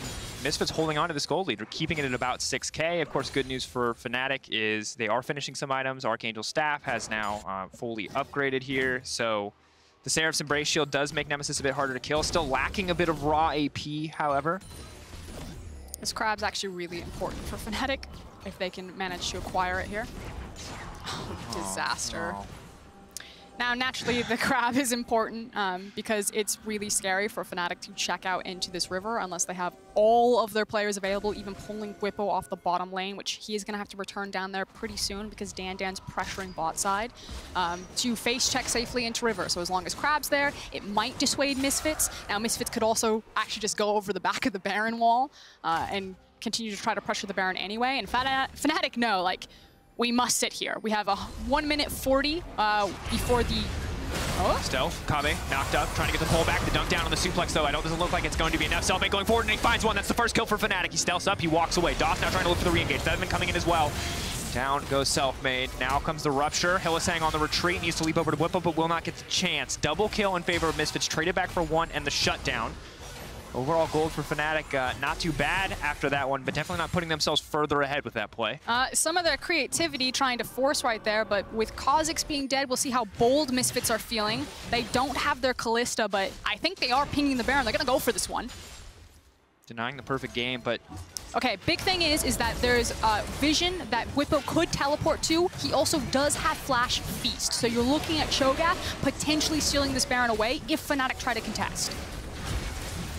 Misfits holding on to this gold lead. They're keeping it at about 6K. Of course, good news for Fnatic is they are finishing some items. Archangel Staff has now fully upgraded here. So the Seraph's Embrace Shield does make Nemesis a bit harder to kill. Still lacking a bit of raw AP, however. This crab's actually really important for Fnatic if they can manage to acquire it here. Oh, disaster. Oh. Now, naturally, the crab is important because it's really scary for Fnatic to check out into this river unless they have all of their players available, even pulling Bwipo off the bottom lane, which he is going to have to return down there pretty soon because Dandan's pressuring bot side to face check safely into river. So as long as crab's there, it might dissuade Misfits. Now, Misfits could also actually just go over the back of the Baron wall and continue to try to pressure the Baron anyway. And Fnatic know, like, we must sit here. We have a 1 minute 40 before the... Oh. Stealth, Kobbe knocked up, trying to get the pull back. The dunk down on the suplex, though. Doesn't look like it's going to be enough. Selfmade going forward, and he finds one. That's the first kill for Fnatic. He stealths up, he walks away. Doff now trying to look for the re-engage. Featherman coming in as well. Down goes Selfmade. Now comes the Rupture. Hylissang on the retreat, needs to leap over to Bwipo, but will not get the chance. Double kill in favor of Misfits. Traded back for one, and the shutdown. Overall gold for Fnatic, not too bad after that one, but definitely not putting themselves further ahead with that play. Some of their creativity trying to force right there, but with Kha'Zix being dead, we'll see how bold Misfits are feeling. They don't have their Kalista, but I think they are pinging the Baron. They're going to go for this one. Denying the perfect game, but... Okay, big thing is that there's vision that Bwipo could teleport to. He also does have Flash Feast, so you're looking at Cho'Gath potentially stealing this Baron away if Fnatic try to contest.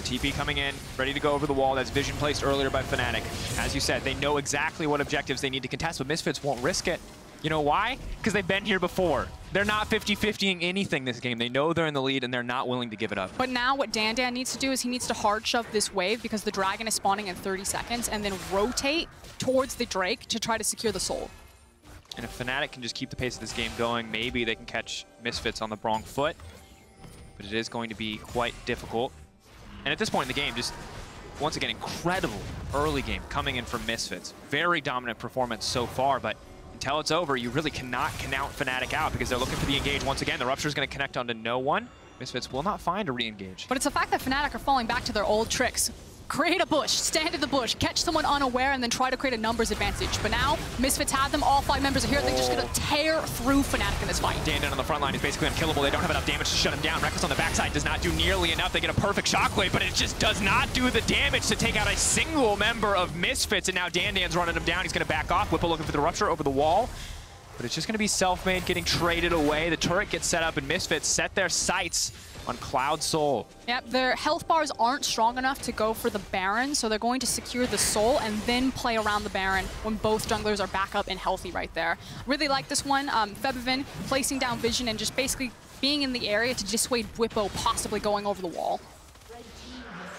TP coming in, ready to go over the wall. That's vision placed earlier by Fnatic. As you said, they know exactly what objectives they need to contest, but Misfits won't risk it. You know why? Because they've been here before. They're not 50-50ing anything this game. They know they're in the lead, and they're not willing to give it up. But now what Dandan needs to do is he needs to hard shove this wave because the Dragon is spawning in 30 seconds, and then rotate towards the Drake to try to secure the soul. And if Fnatic can just keep the pace of this game going, maybe they can catch Misfits on the wrong foot. But it is going to be quite difficult. And at this point in the game, just, once again, incredible early game coming in from Misfits. Very dominant performance so far, but until it's over, you really cannot count Fnatic out because they're looking for the engage once again. The Rupture is going to connect onto no one. Misfits will not find a re-engage. But it's the fact that Fnatic are falling back to their old tricks. Create a bush, stand in the bush, catch someone unaware, and then try to create a numbers advantage. But now, Misfits have them, all 5 members are here. They're just going to tear through Fnatic in this fight. Dandan on the front line is basically unkillable. They don't have enough damage to shut him down. Reckless on the backside does not do nearly enough. They get a perfect shockwave, but it just does not do the damage to take out a single member of Misfits. And now Dandan's running him down. He's going to back off. Bwipo looking for the Rupture over the wall. But it's just going to be Selfmade getting traded away. The turret gets set up, and Misfits set their sights on Cloud Soul. Yep, their health bars aren't strong enough to go for the Baron, so they're going to secure the Soul and then play around the Baron when both junglers are back up and healthy right there. Really like this one. Febiven placing down vision and just basically being in the area to dissuade Bwipo possibly going over the wall.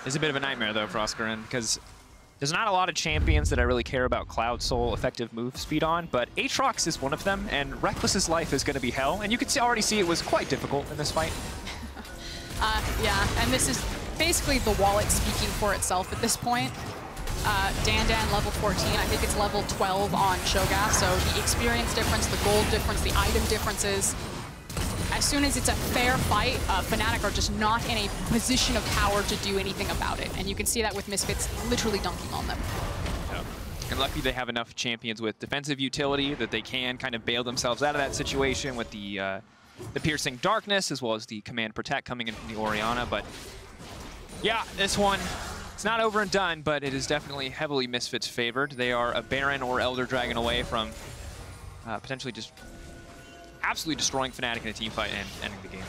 It's a bit of a nightmare, though, for Oscarin, because there's not a lot of champions that I really care about Cloud Soul effective move speed on, but Aatrox is one of them, and Reckless's life is going to be hell, and you can already see it was quite difficult in this fight. Yeah, and this is basically the wallet speaking for itself at this point. Dandan level 14, I think it's level 12 on Cho'Gath, so the experience difference, the gold difference, the item differences. As soon as it's a fair fight, Fnatic are just not in a position of power to do anything about it. And you can see that with Misfits literally dunking on them. Yeah. And luckily they have enough champions with defensive utility that they can kind of bail themselves out of that situation with the Piercing Darkness, as well as the Command Protect coming in from the Orianna. But yeah, this one, it's not over and done, but it is definitely heavily Misfits favored. They are a Baron or Elder Dragon away from potentially just absolutely destroying Fnatic in a team fight and ending the game.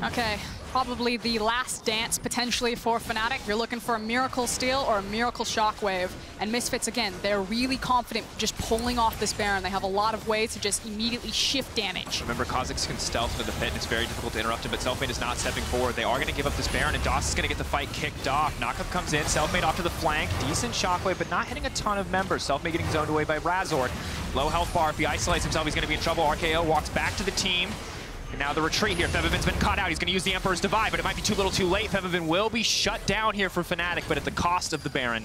Okay, probably the last dance potentially for Fnatic. You're looking for a Miracle Steal or a Miracle Shockwave. And Misfits, again, they're really confident just pulling off this Baron. They have a lot of ways to just immediately shift damage. Remember, Kha'Zix can stealth into the pit, and it's very difficult to interrupt him, but Selfmade is not stepping forward. They are going to give up this Baron, and Doss is going to get the fight kicked off. Knockup comes in, Selfmade off to the flank. Decent Shockwave, but not hitting a ton of members. Selfmade getting zoned away by Razord. Low health bar. If he isolates himself, he's going to be in trouble. RKO walks back to the team. And now the retreat here. Febiven's been caught out. He's going to use the Emperor's Divide, but it might be too little too late. Febiven will be shut down here for Fnatic, but at the cost of the Baron.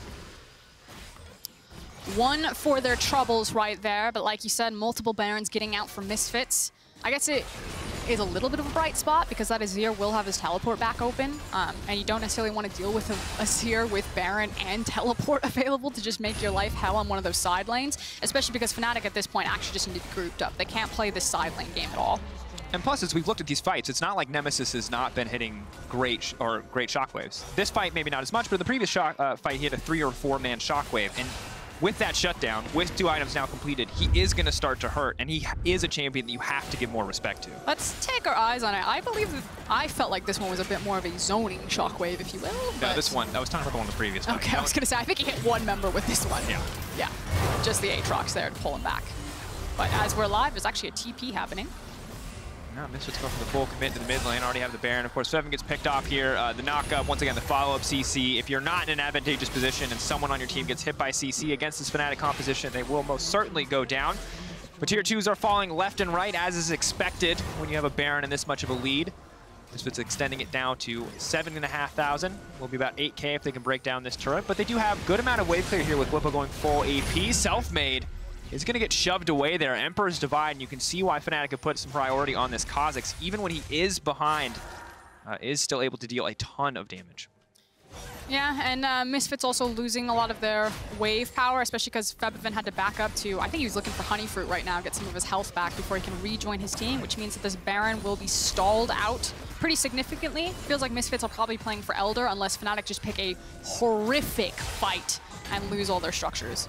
One for their troubles right there, but like you said, multiple Barons getting out from Misfits. I guess it is a little bit of a bright spot because that Azir will have his teleport back open, and you don't necessarily want to deal with a Azir with Baron and teleport available to just make your life hell on one of those side lanes, especially because Fnatic at this point actually just need to be grouped up. They can't play this side lane game at all. And plus, as we've looked at these fights, it's not like Nemesis has not been hitting great shockwaves. This fight, maybe not as much, but in the previous fight, he had a 3 or 4 man shockwave. And with that shutdown, with 2 items now completed, he is going to start to hurt, and he is a champion that you have to give more respect to. Let's take our eyes on it. I believe that I felt like this one was a bit more of a zoning shockwave, if you will. No, this one, I was talking about the one in the previous one. Okay, I was going to say, I think he hit one member with this one. Yeah. Yeah, just the Aatrox there to pull him back. But as we're live, there's actually a TP happening. No, Misfits go for the full commit to the mid lane, already have the Baron. Of course, Feven gets picked off here. The knock-up, once again, the follow-up CC. If you're not in an advantageous position and someone on your team gets hit by CC against this Fnatic composition, they will most certainly go down. But tier 2s are falling left and right, as is expected when you have a Baron in this much of a lead. Misfits extending it down to 7,500. Will be about 8K if they can break down this turret. But they do have good amount of wave clear here with Bwipo going full AP. Self-made is going to get shoved away there. Emperor's Divide, and you can see why Fnatic have put some priority on this Kha'Zix. Even when he is behind, is still able to deal a ton of damage. Yeah, and Misfits also losing a lot of their wave power, especially because Febiven had to back up to, I think he was looking for Honey Fruit right now, get some of his health back before he can rejoin his team, which means that this Baron will be stalled out pretty significantly. Feels like Misfits are probably playing for Elder unless Fnatic just pick a horrific fight and lose all their structures.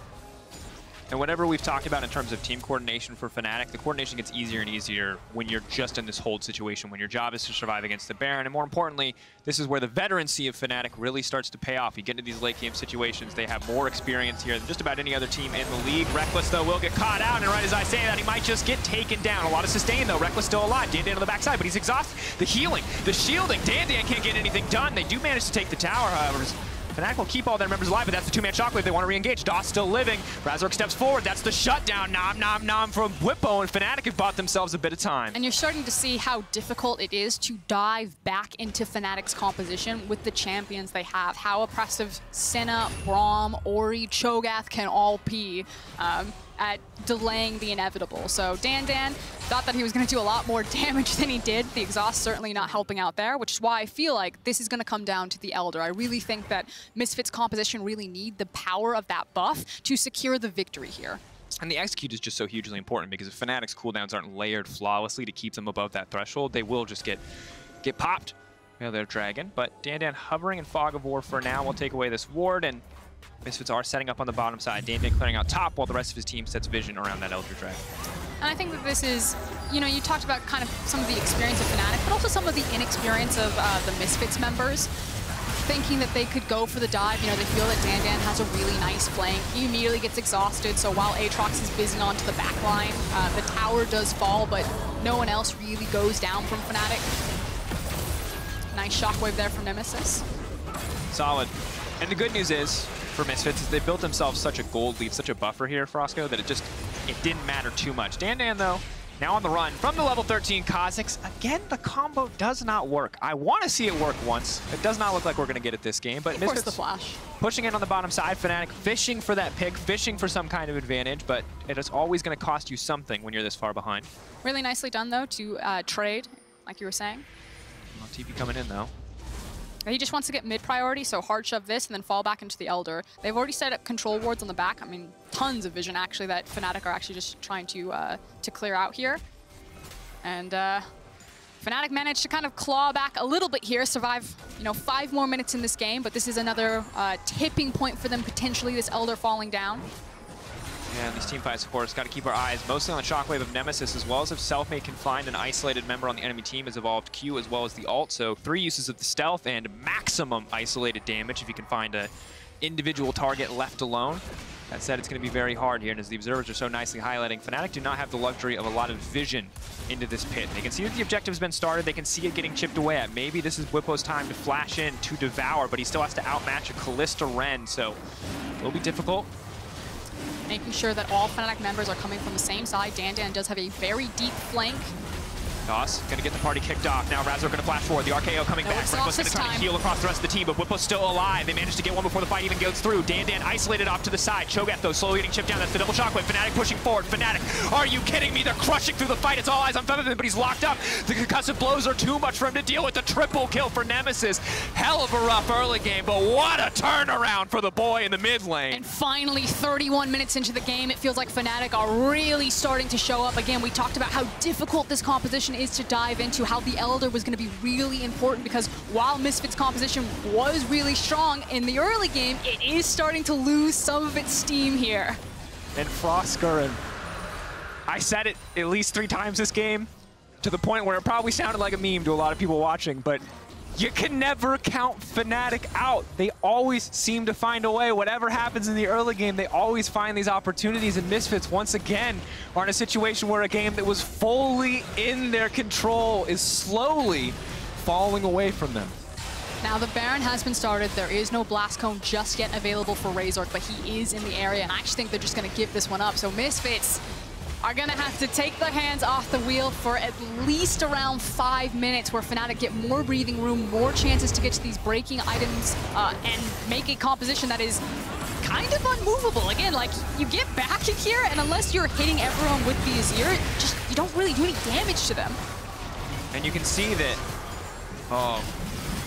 And whatever we've talked about in terms of team coordination for Fnatic, the coordination gets easier and easier when you're just in this hold situation, when your job is to survive against the Baron. And more importantly, this is where the veterancy of Fnatic really starts to pay off. You get into these late game situations, they have more experience here than just about any other team in the league. Rekkles, though, will get caught out, and right as I say that, he might just get taken down. A lot of sustain, though. Rekkles still alive. Dandan on the backside, but he's exhausted. The healing, the shielding. Dandan can't get anything done. They do manage to take the tower, however. Fnatic will keep all their members alive, but that's the 2-man shockwave. They want to re-engage. Doss still living. Razork steps forward. That's the shutdown. Nom, nom from Bwipo, and Fnatic have bought themselves a bit of time. And you're starting to see how difficult it is to dive back into Fnatic's composition with the champions they have. How oppressive Senna, Braum, Ori, Cho'Gath can all be at delaying the inevitable. So Dandan thought that he was going to do a lot more damage than he did. The exhaust certainly not helping out there, which is why I feel like this is going to come down to the Elder. I really think that Misfits composition really need the power of that buff to secure the victory here. And the execute is just so hugely important because if Fnatic's cooldowns aren't layered flawlessly to keep them above that threshold, they will just get popped. You know, Dragon. But Dandan hovering in Fog of War for now will take away this ward, and Misfits are setting up on the bottom side. Dandan clearing out top while the rest of his team sets vision around that Elder Dragon. And I think that this is, you know, you talked about kind of some of the experience of Fnatic, but also some of the inexperience of the Misfits members, thinking that they could go for the dive. You know, they feel that Dandan has a really nice flank. He immediately gets exhausted, so while Aatrox is busy onto the back line, the tower does fall, but no one else really goes down from Fnatic. Nice shockwave there from Nemesis. Solid. And the good news is, for Misfits, is they built themselves such a gold lead, such a buffer here, Frosco, that it didn't matter too much. Dandan, though, now on the run from the level 13 Kha'Zix. Again, the combo does not work. I want to see it work once. It does not look like we're going to get it this game, but Misfits the flash. Pushing in on the bottom side, Fnatic fishing for that pick, fishing for some kind of advantage, but it is always going to cost you something when you're this far behind. Really nicely done, though, to trade, like you were saying. Well, TP coming in, though. He just wants to get mid priority, so hard shove this and then fall back into the Elder. They've already set up control wards on the back. I mean, tons of vision actually that Fnatic are actually just trying to clear out here. And Fnatic managed to kind of claw back a little bit here, survive, you know, 5 more minutes in this game, but this is another tipping point for them potentially, this Elder falling down. Yeah, and these team fights, of course, got to keep our eyes mostly on the shockwave of Nemesis, as well as if Selfmade can find an isolated member on the enemy team has evolved Q as well as the ult. So 3 uses of the stealth and maximum isolated damage if you can find an individual target left alone. That said, it's going to be very hard here, and as the observers are so nicely highlighting, Fnatic do not have the luxury of a lot of vision into this pit. They can see that the objective's been started, they can see it getting chipped away at. Maybe this is Bwipo's time to flash in to devour, but he still has to outmatch a Kalista Ren, so it will be difficult. Making sure that all Fnatic members are coming from the same side. Dandan does have a very deep flank. Doss gonna get the party kicked off. Now Razork gonna flash forward. The RKO coming back. Rekkles gonna try to heal across the rest of the team, but Bwipo's still alive. They managed to get one before the fight even goes through. Dandan isolated off to the side. Cho'Gath, though, slowly getting chipped down. That's the double shockwave. Fnatic pushing forward. Fnatic, are you kidding me? They're crushing through the fight. It's all eyes on Febiven, but he's locked up. The concussive blows are too much for him to deal with. The triple kill for Nemesis. Hell of a rough early game, but what a turnaround for the boy in the mid lane. And finally, 31 minutes into the game, it feels like Fnatic are really starting to show up. Again, we talked about how difficult this composition is to dive into how the Elder was going to be really important, because while Misfits' composition was really strong in the early game, it is starting to lose some of its steam here. And Froskuren, I said it at least 3 times this game, to the point where it probably sounded like a meme to a lot of people watching, but you can never count Fnatic out. They always seem to find a way. Whatever happens in the early game, they always find these opportunities, and Misfits, once again, are in a situation where a game that was fully in their control is slowly falling away from them. Now the Baron has been started. There is no Blast Cone just yet available for Razork, but he is in the area, and I actually think they're just going to give this one up. So Misfits are going to have to take their hands off the wheel for at least around 5 minutes, where Fnatic get more breathing room, more chances to get to these breaking items, and make a composition that is kind of unmovable. Again, like, you get back in here, and unless you're hitting everyone with the Azir, just you don't really do any damage to them. And you can see that,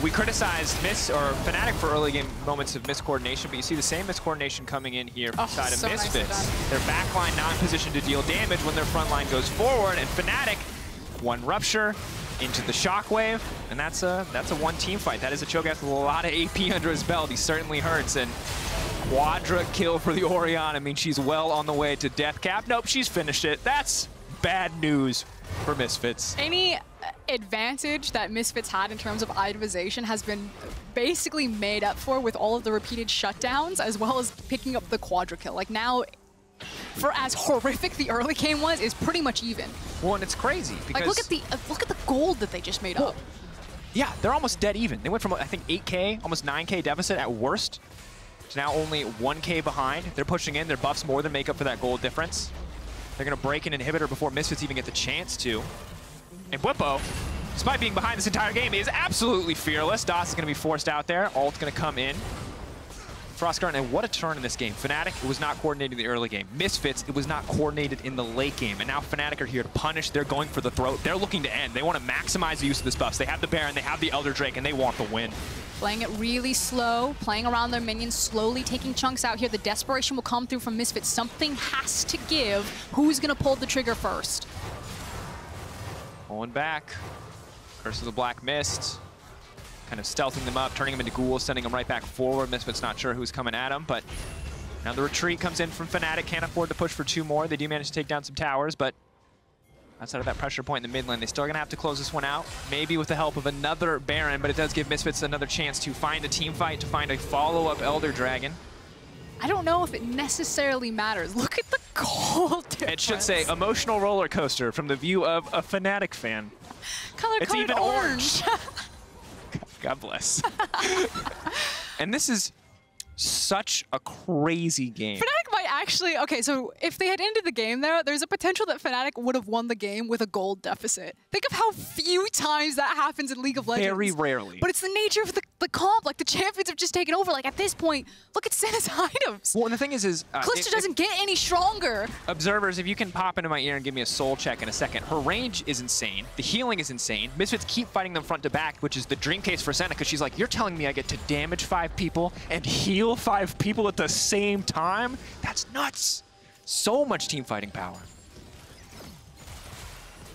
we criticized Fnatic for early game moments of miscoordination, but you see the same miscoordination coming in here from the side of so Misfits. nicely Their backline not in position to deal damage when their front line goes forward, and Fnatic, one Rupture into the Shockwave, and that's a one team fight. That is a Cho'Gath with a lot of AP under his belt. He certainly hurts, and quadra kill for the Orianna. I mean, she's well on the way to death cap. Nope, she's finished it. That's bad news for Misfits. Any advantage that Misfits had in terms of itemization has been basically made up for with all of the repeated shutdowns, as well as picking up the quadra kill. Like, now, for as horrific the early game was, is pretty much even. Well, and it's crazy because like, look at the gold that they just made up. Yeah, they're almost dead even. They went from, I think, 8K, almost 9K deficit at worst, to now only 1K behind. They're pushing in. Their buffs more than make up for that gold difference. They're going to break an inhibitor before Misfits even get the chance to. And Bwipo, despite being behind this entire game, is absolutely fearless. Das is going to be forced out there. Ult's going to come in. Froskuren, and what a turn in this game. Fnatic, it was not coordinated in the early game. Misfits, it was not coordinated in the late game. And now Fnatic are here to punish. They're going for the throat. They're looking to end. They want to maximize the use of this buffs. They have the Baron, they have the Elder Drake, and they want the win. Playing it really slow, playing around their minions, slowly taking chunks out here. The desperation will come through from Misfits. Something has to give. Who's going to pull the trigger first? Pulling back. Curse of the Black Mist. Kind of stealthing them up, turning them into ghouls, sending them right back forward. Misfits not sure who's coming at them, but now the retreat comes in from Fnatic. Can't afford to push for 2 more. They do manage to take down some towers, but outside of that pressure point in the mid lane, they're still going to have to close this one out. Maybe with the help of another Baron, but it does give Misfits another chance to find a team fight, to find a follow-up Elder Dragon. I don't know if it necessarily matters. Look at the gold difference. It should say emotional roller coaster from the view of a Fnatic fan. It's even orange. God bless. And this is such a crazy game. Fnatic might actually, okay, so if they had ended the game there's a potential that Fnatic would have won the game with a gold deficit. Think of how few times that happens in League of Legends. Very rarely. But it's the nature of the comp. Like, the champions have just taken over. Like, at this point, look at Senna's items. Well, and the thing is Kalista doesn't get any stronger. Observers, if you can pop into my ear and give me a soul check in a second, her range is insane. The healing is insane. Misfits keep fighting them front to back, which is the dream case for Senna, because she's like, you're telling me I get to damage 5 people and heal 5 people at the same time? That's nuts. So much team fighting power.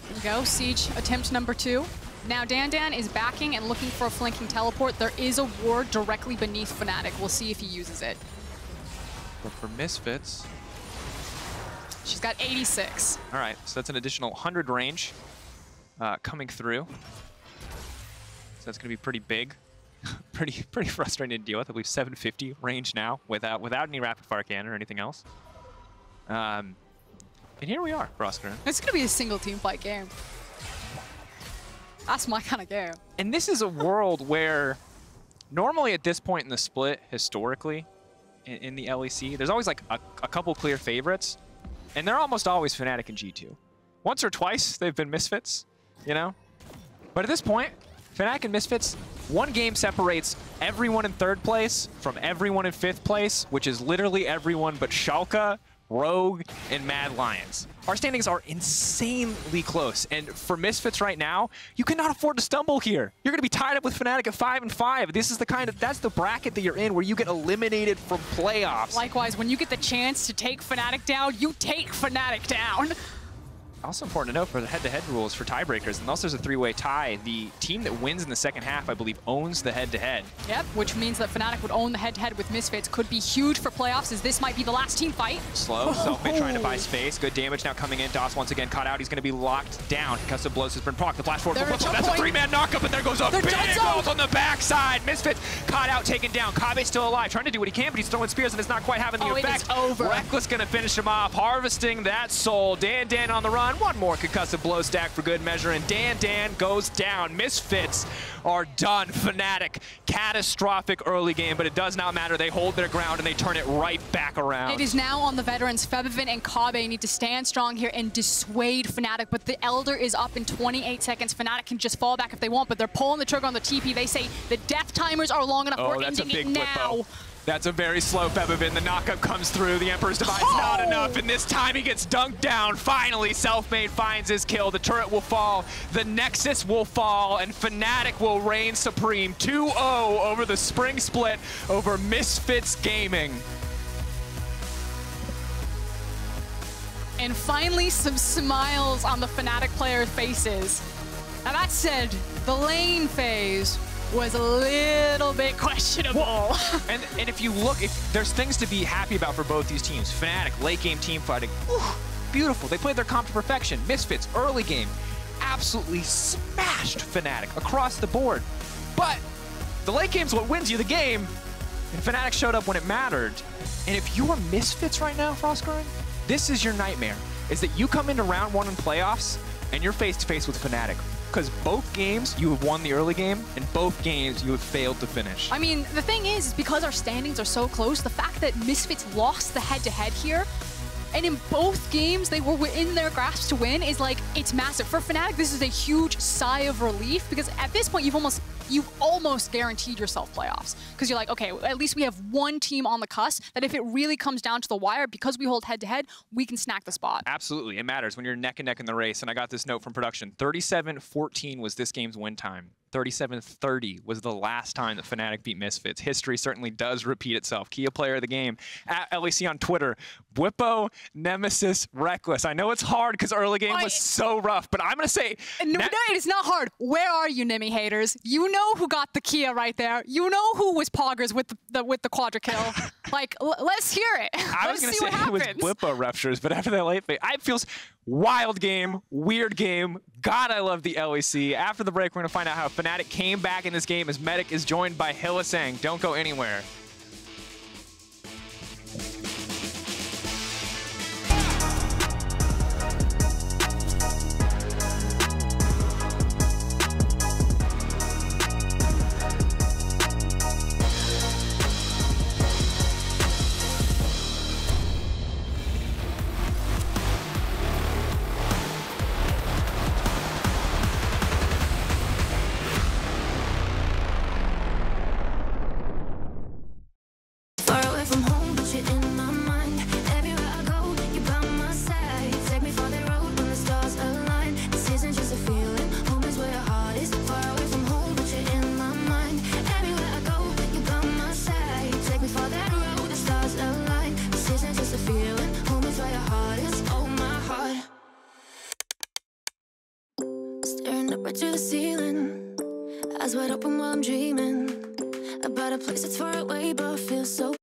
There you go, Siege attempt number 2. Now Dandan is backing and looking for a flanking teleport. There is a ward directly beneath Fnatic. We'll see if he uses it. But for Misfits, she's got 86. All right, so that's an additional 100 range coming through. So that's going to be pretty big. pretty frustrating to deal with. I believe 750 range now without any rapid fire cannon or anything else. And here we are, Froskuren. It's going to be a single team fight game. That's my kind of game. And this is a world where normally at this point in the split, historically, in the LEC, there's always like a couple clear favorites, and they're almost always Fnatic and G2. Once or twice, they've been Misfits, you know? But at this point, Fnatic and Misfits, 1 game separates everyone in 3rd place from everyone in 5th place, which is literally everyone but Schalke, Rogue, and Mad Lions. Our standings are insanely close, and for Misfits right now, you cannot afford to stumble here. You're going to be tied up with Fnatic at 5-5. This is that's the bracket that you're in where you get eliminated from playoffs. Likewise, when you get the chance to take Fnatic down, you take Fnatic down. Also important to note for the head-to-head rules for tiebreakers, unless there's a three-way tie, the team that wins in the second half, I believe, owns the head-to-head. Yep, which means that Fnatic would own the head-to-head with Misfits. Could be huge for playoffs, as this might be the last team fight. Slow, Selfmade trying to buy space. Good damage now coming in. DOS once again caught out. He's going to be locked down. Concussive Blows has been procced. The flash forward. That's a three-man knockup, and there goes a big ult on the backside. Misfits caught out, taken down. Kabe's still alive, trying to do what he can, but he's throwing spears, and it's not quite having the effect. It is over. Rekkles going to finish him off, harvesting that soul. Dan on the run. One more Concussive Blow stack for good measure, and Dan goes down. Misfits are done. Fnatic, catastrophic early game, but it does not matter. They hold their ground, and they turn it right back around. It is now on the veterans. Febiven and Kabe need to stand strong here and dissuade Fnatic, but the Elder is up in 28 seconds. Fnatic can just fall back if they want, but they're pulling the trigger on the TP. They say the death timers are long enough. We're ending it now. That's a very slow Febiven. The knockup comes through. The Emperor's Divine's not enough, and this time he gets dunked down. Finally, Selfmade finds his kill. The turret will fall. The Nexus will fall, and Fnatic will reign supreme. 2-0 over the spring split over Misfits Gaming. And finally, some smiles on the Fnatic players' faces. Now that said, the lane phase was a little bit questionable. and if you look, if there's things to be happy about for both these teams. Fnatic, late game team fighting, beautiful. They played their comp to perfection. Misfits, early game, absolutely smashed Fnatic across the board. But the late game's what wins you the game, and Fnatic showed up when it mattered. And if you are Misfits right now, Frostgurn, this is your nightmare, is that you come into round one in playoffs, and you're face-to-face with Fnatic. Because both games, you have won the early game, and both games, you have failed to finish. I mean, the thing is because our standings are so close, the fact that Misfits lost the head-to-head here, and in both games, they were within their grasp to win, is like, it's massive. For Fnatic, this is a huge sigh of relief, because at this point, you've almost guaranteed yourself playoffs. Because you're like, okay, at least we have one team on the cusp that if it really comes down to the wire, because we hold head-to-head, we can snack the spot. Absolutely. It matters when you're neck and neck in the race. And I got this note from production. 37-14 was this game's win time. 37-30 was the last time that Fnatic beat Misfits. History certainly does repeat itself. Kia player of the game at LEC on Twitter. Bwipo, Nemesis, Rekkles. I know it's hard because early game was so rough, but I'm going to say... No, it is not hard. Where are you, Nemi haters? You know who got the Kia right there. You know who was Poggers with the quadra kill. Like, let's hear it. I was going to say it was Bwipo ruptures, but after that late phase, it feels... Wild game, weird game. God, I love the LEC. After the break, we're going to find out how Fnatic came back in this game as Medic is joined by Hylissang. Don't go anywhere. To the ceiling, eyes wide open while I'm dreaming about a place that's far away but feels so.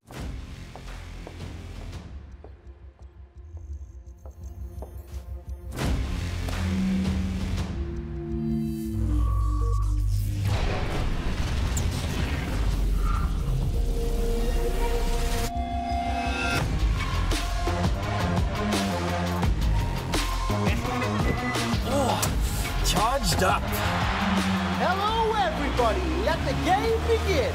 Charged up. Hello, everybody. Let the game begin.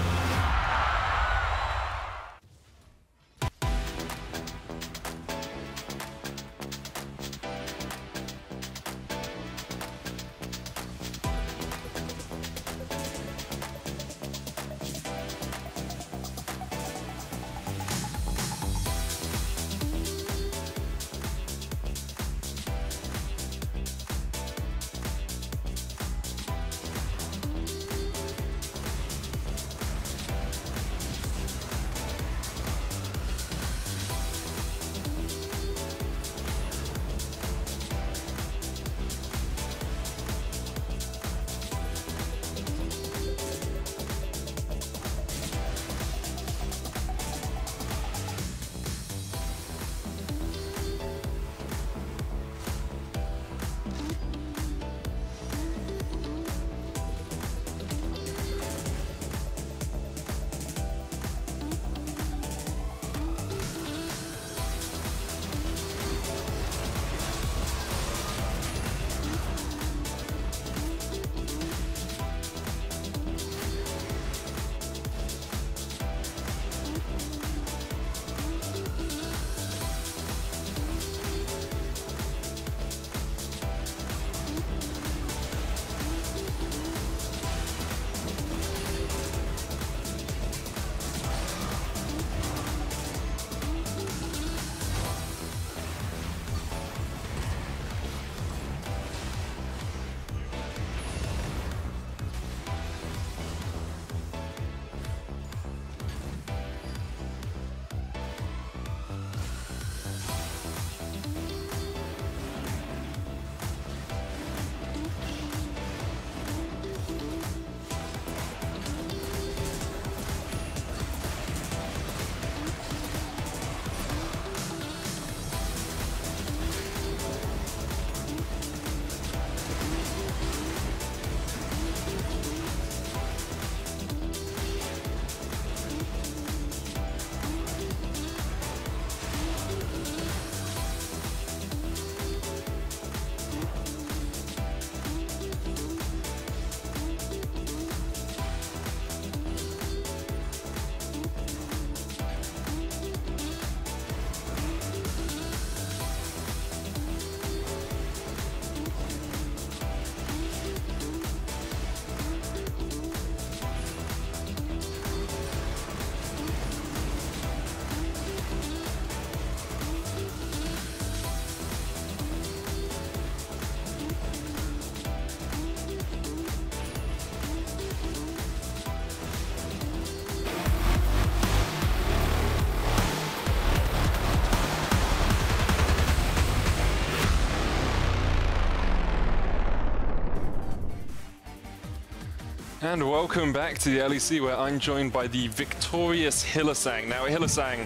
And welcome back to the LEC, where I'm joined by the victorious Hylissang. Now, Hylissang,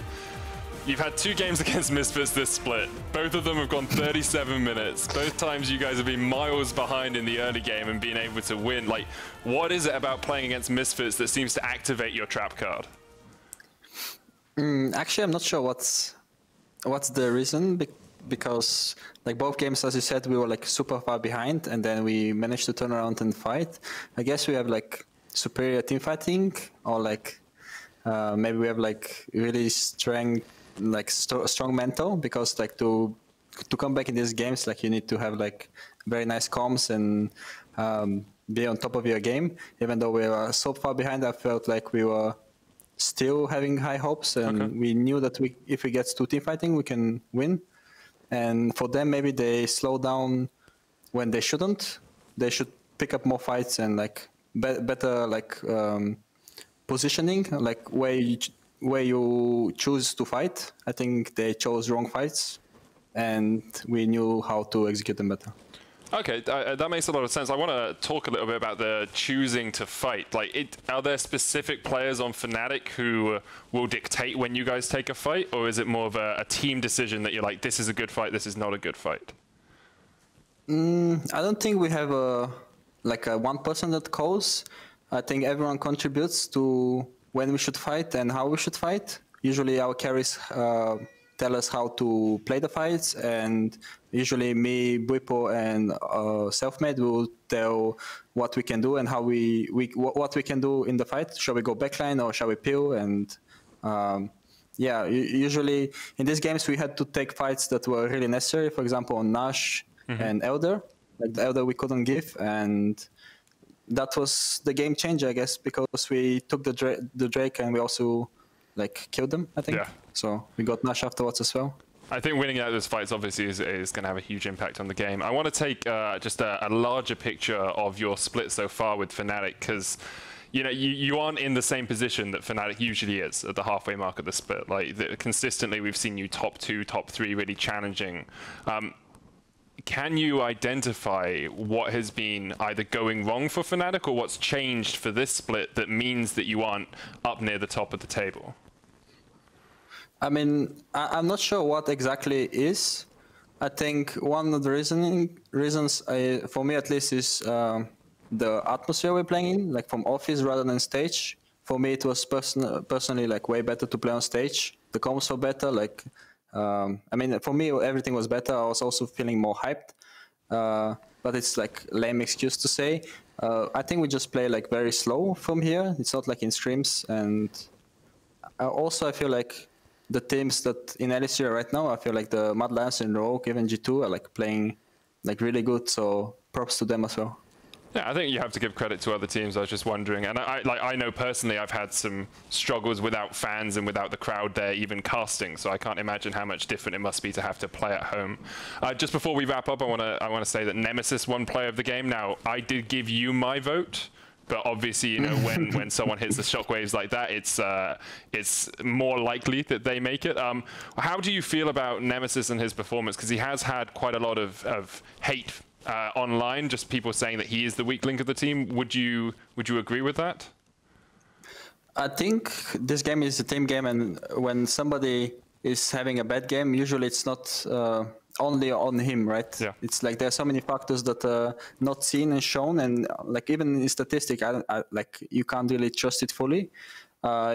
you've had 2 games against Misfits this split. Both of them have gone 37 minutes. Both times you guys have been miles behind in the early game and been able to win. Like, what is it about playing against Misfits that seems to activate your trap card? Actually, I'm not sure what's the reason, because like both games, as you said, we were like super far behind, and then we managed to turn around and fight. I guess we have like superior team fighting, or like maybe we have like really strong mental, because like to come back in these games, like you need to have like very nice comms and be on top of your game. Even though we were so far behind, I felt like we were still having high hopes, and we knew that if we get to team fighting, we can win. And for them, maybe they slow down when they shouldn't. They should pick up more fights and like better like positioning, like where you choose to fight. I think they chose wrong fights, and we knew how to execute them better. Okay, that makes a lot of sense. I want to talk a little bit about the choosing to fight. Like, are there specific players on Fnatic who will dictate when you guys take a fight, or is it more of a team decision that you're like, this is a good fight, this is not a good fight? I don't think we have a one person that calls. I think everyone contributes to when we should fight and how we should fight. Usually our carries tell us how to play the fights, and usually me, Bwipo, and Selfmade will tell what we can do and how what we can do in the fight. Shall we go backline or shall we peel? And yeah, usually in these games we had to take fights that were really necessary. For example, on Nash and Elder, like the Elder we couldn't give, and that was the game changer, I guess, because we took the Drake and we also like killed them, I think. Yeah. So we got Nash afterwards as well. I think winning out those fights obviously is going to have a huge impact on the game. I want to take just a larger picture of your split so far with Fnatic, because you know you aren't in the same position that Fnatic usually is at the halfway mark of the split. Like consistently, we've seen you top 2, top 3, really challenging. Can you identify what has been either going wrong for Fnatic or what's changed for this split that means that you aren't up near the top of the table? I mean, I'm not sure what exactly is. I think one of the reasons, for me at least, is the atmosphere we're playing in, like from office rather than stage. For me, it was personally like way better to play on stage. The comms were better. Like, I mean, for me, everything was better. I was also feeling more hyped. But it's like lame excuse to say. I think we just play like very slow from here. It's not like in streams. And also, I feel like the teams that in LEC right now, I feel like the Mad Lions and Rogue, even G2, are like playing like really good. So props to them as well. Yeah, I think you have to give credit to other teams. I was just wondering, and I know personally I've had some struggles without fans and without the crowd there, even casting. So I can't imagine how much different it must be to have to play at home. Just before we wrap up, I want to say that Nemesis won Player of the Game. Now I did give you my vote, but obviously, you know, when someone hits the shockwaves like that, it's more likely that they make it. How do you feel about Nemesis and his performance? Because he has had quite a lot of hate online, just people saying that he is the weak link of the team. Would you agree with that? I think this game is a team game, and when somebody is having a bad game, usually it's not only on him, right? Yeah. It's like there are so many factors that are not seen and shown, and like even in statistic, like you can't really trust it fully.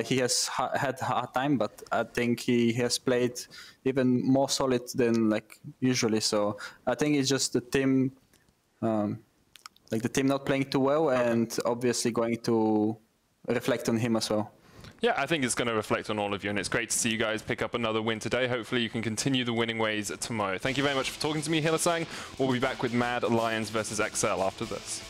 He has had a hard time, but I think he has played even more solid than like usually. So I think it's just the team, like the team not playing too well, and obviously going to reflect on him as well. Yeah, I think it's going to reflect on all of you, and it's great to see you guys pick up another win today. Hopefully you can continue the winning ways tomorrow. Thank you very much for talking to me, Hylissang. We'll be back with Mad Lions versus XL after this.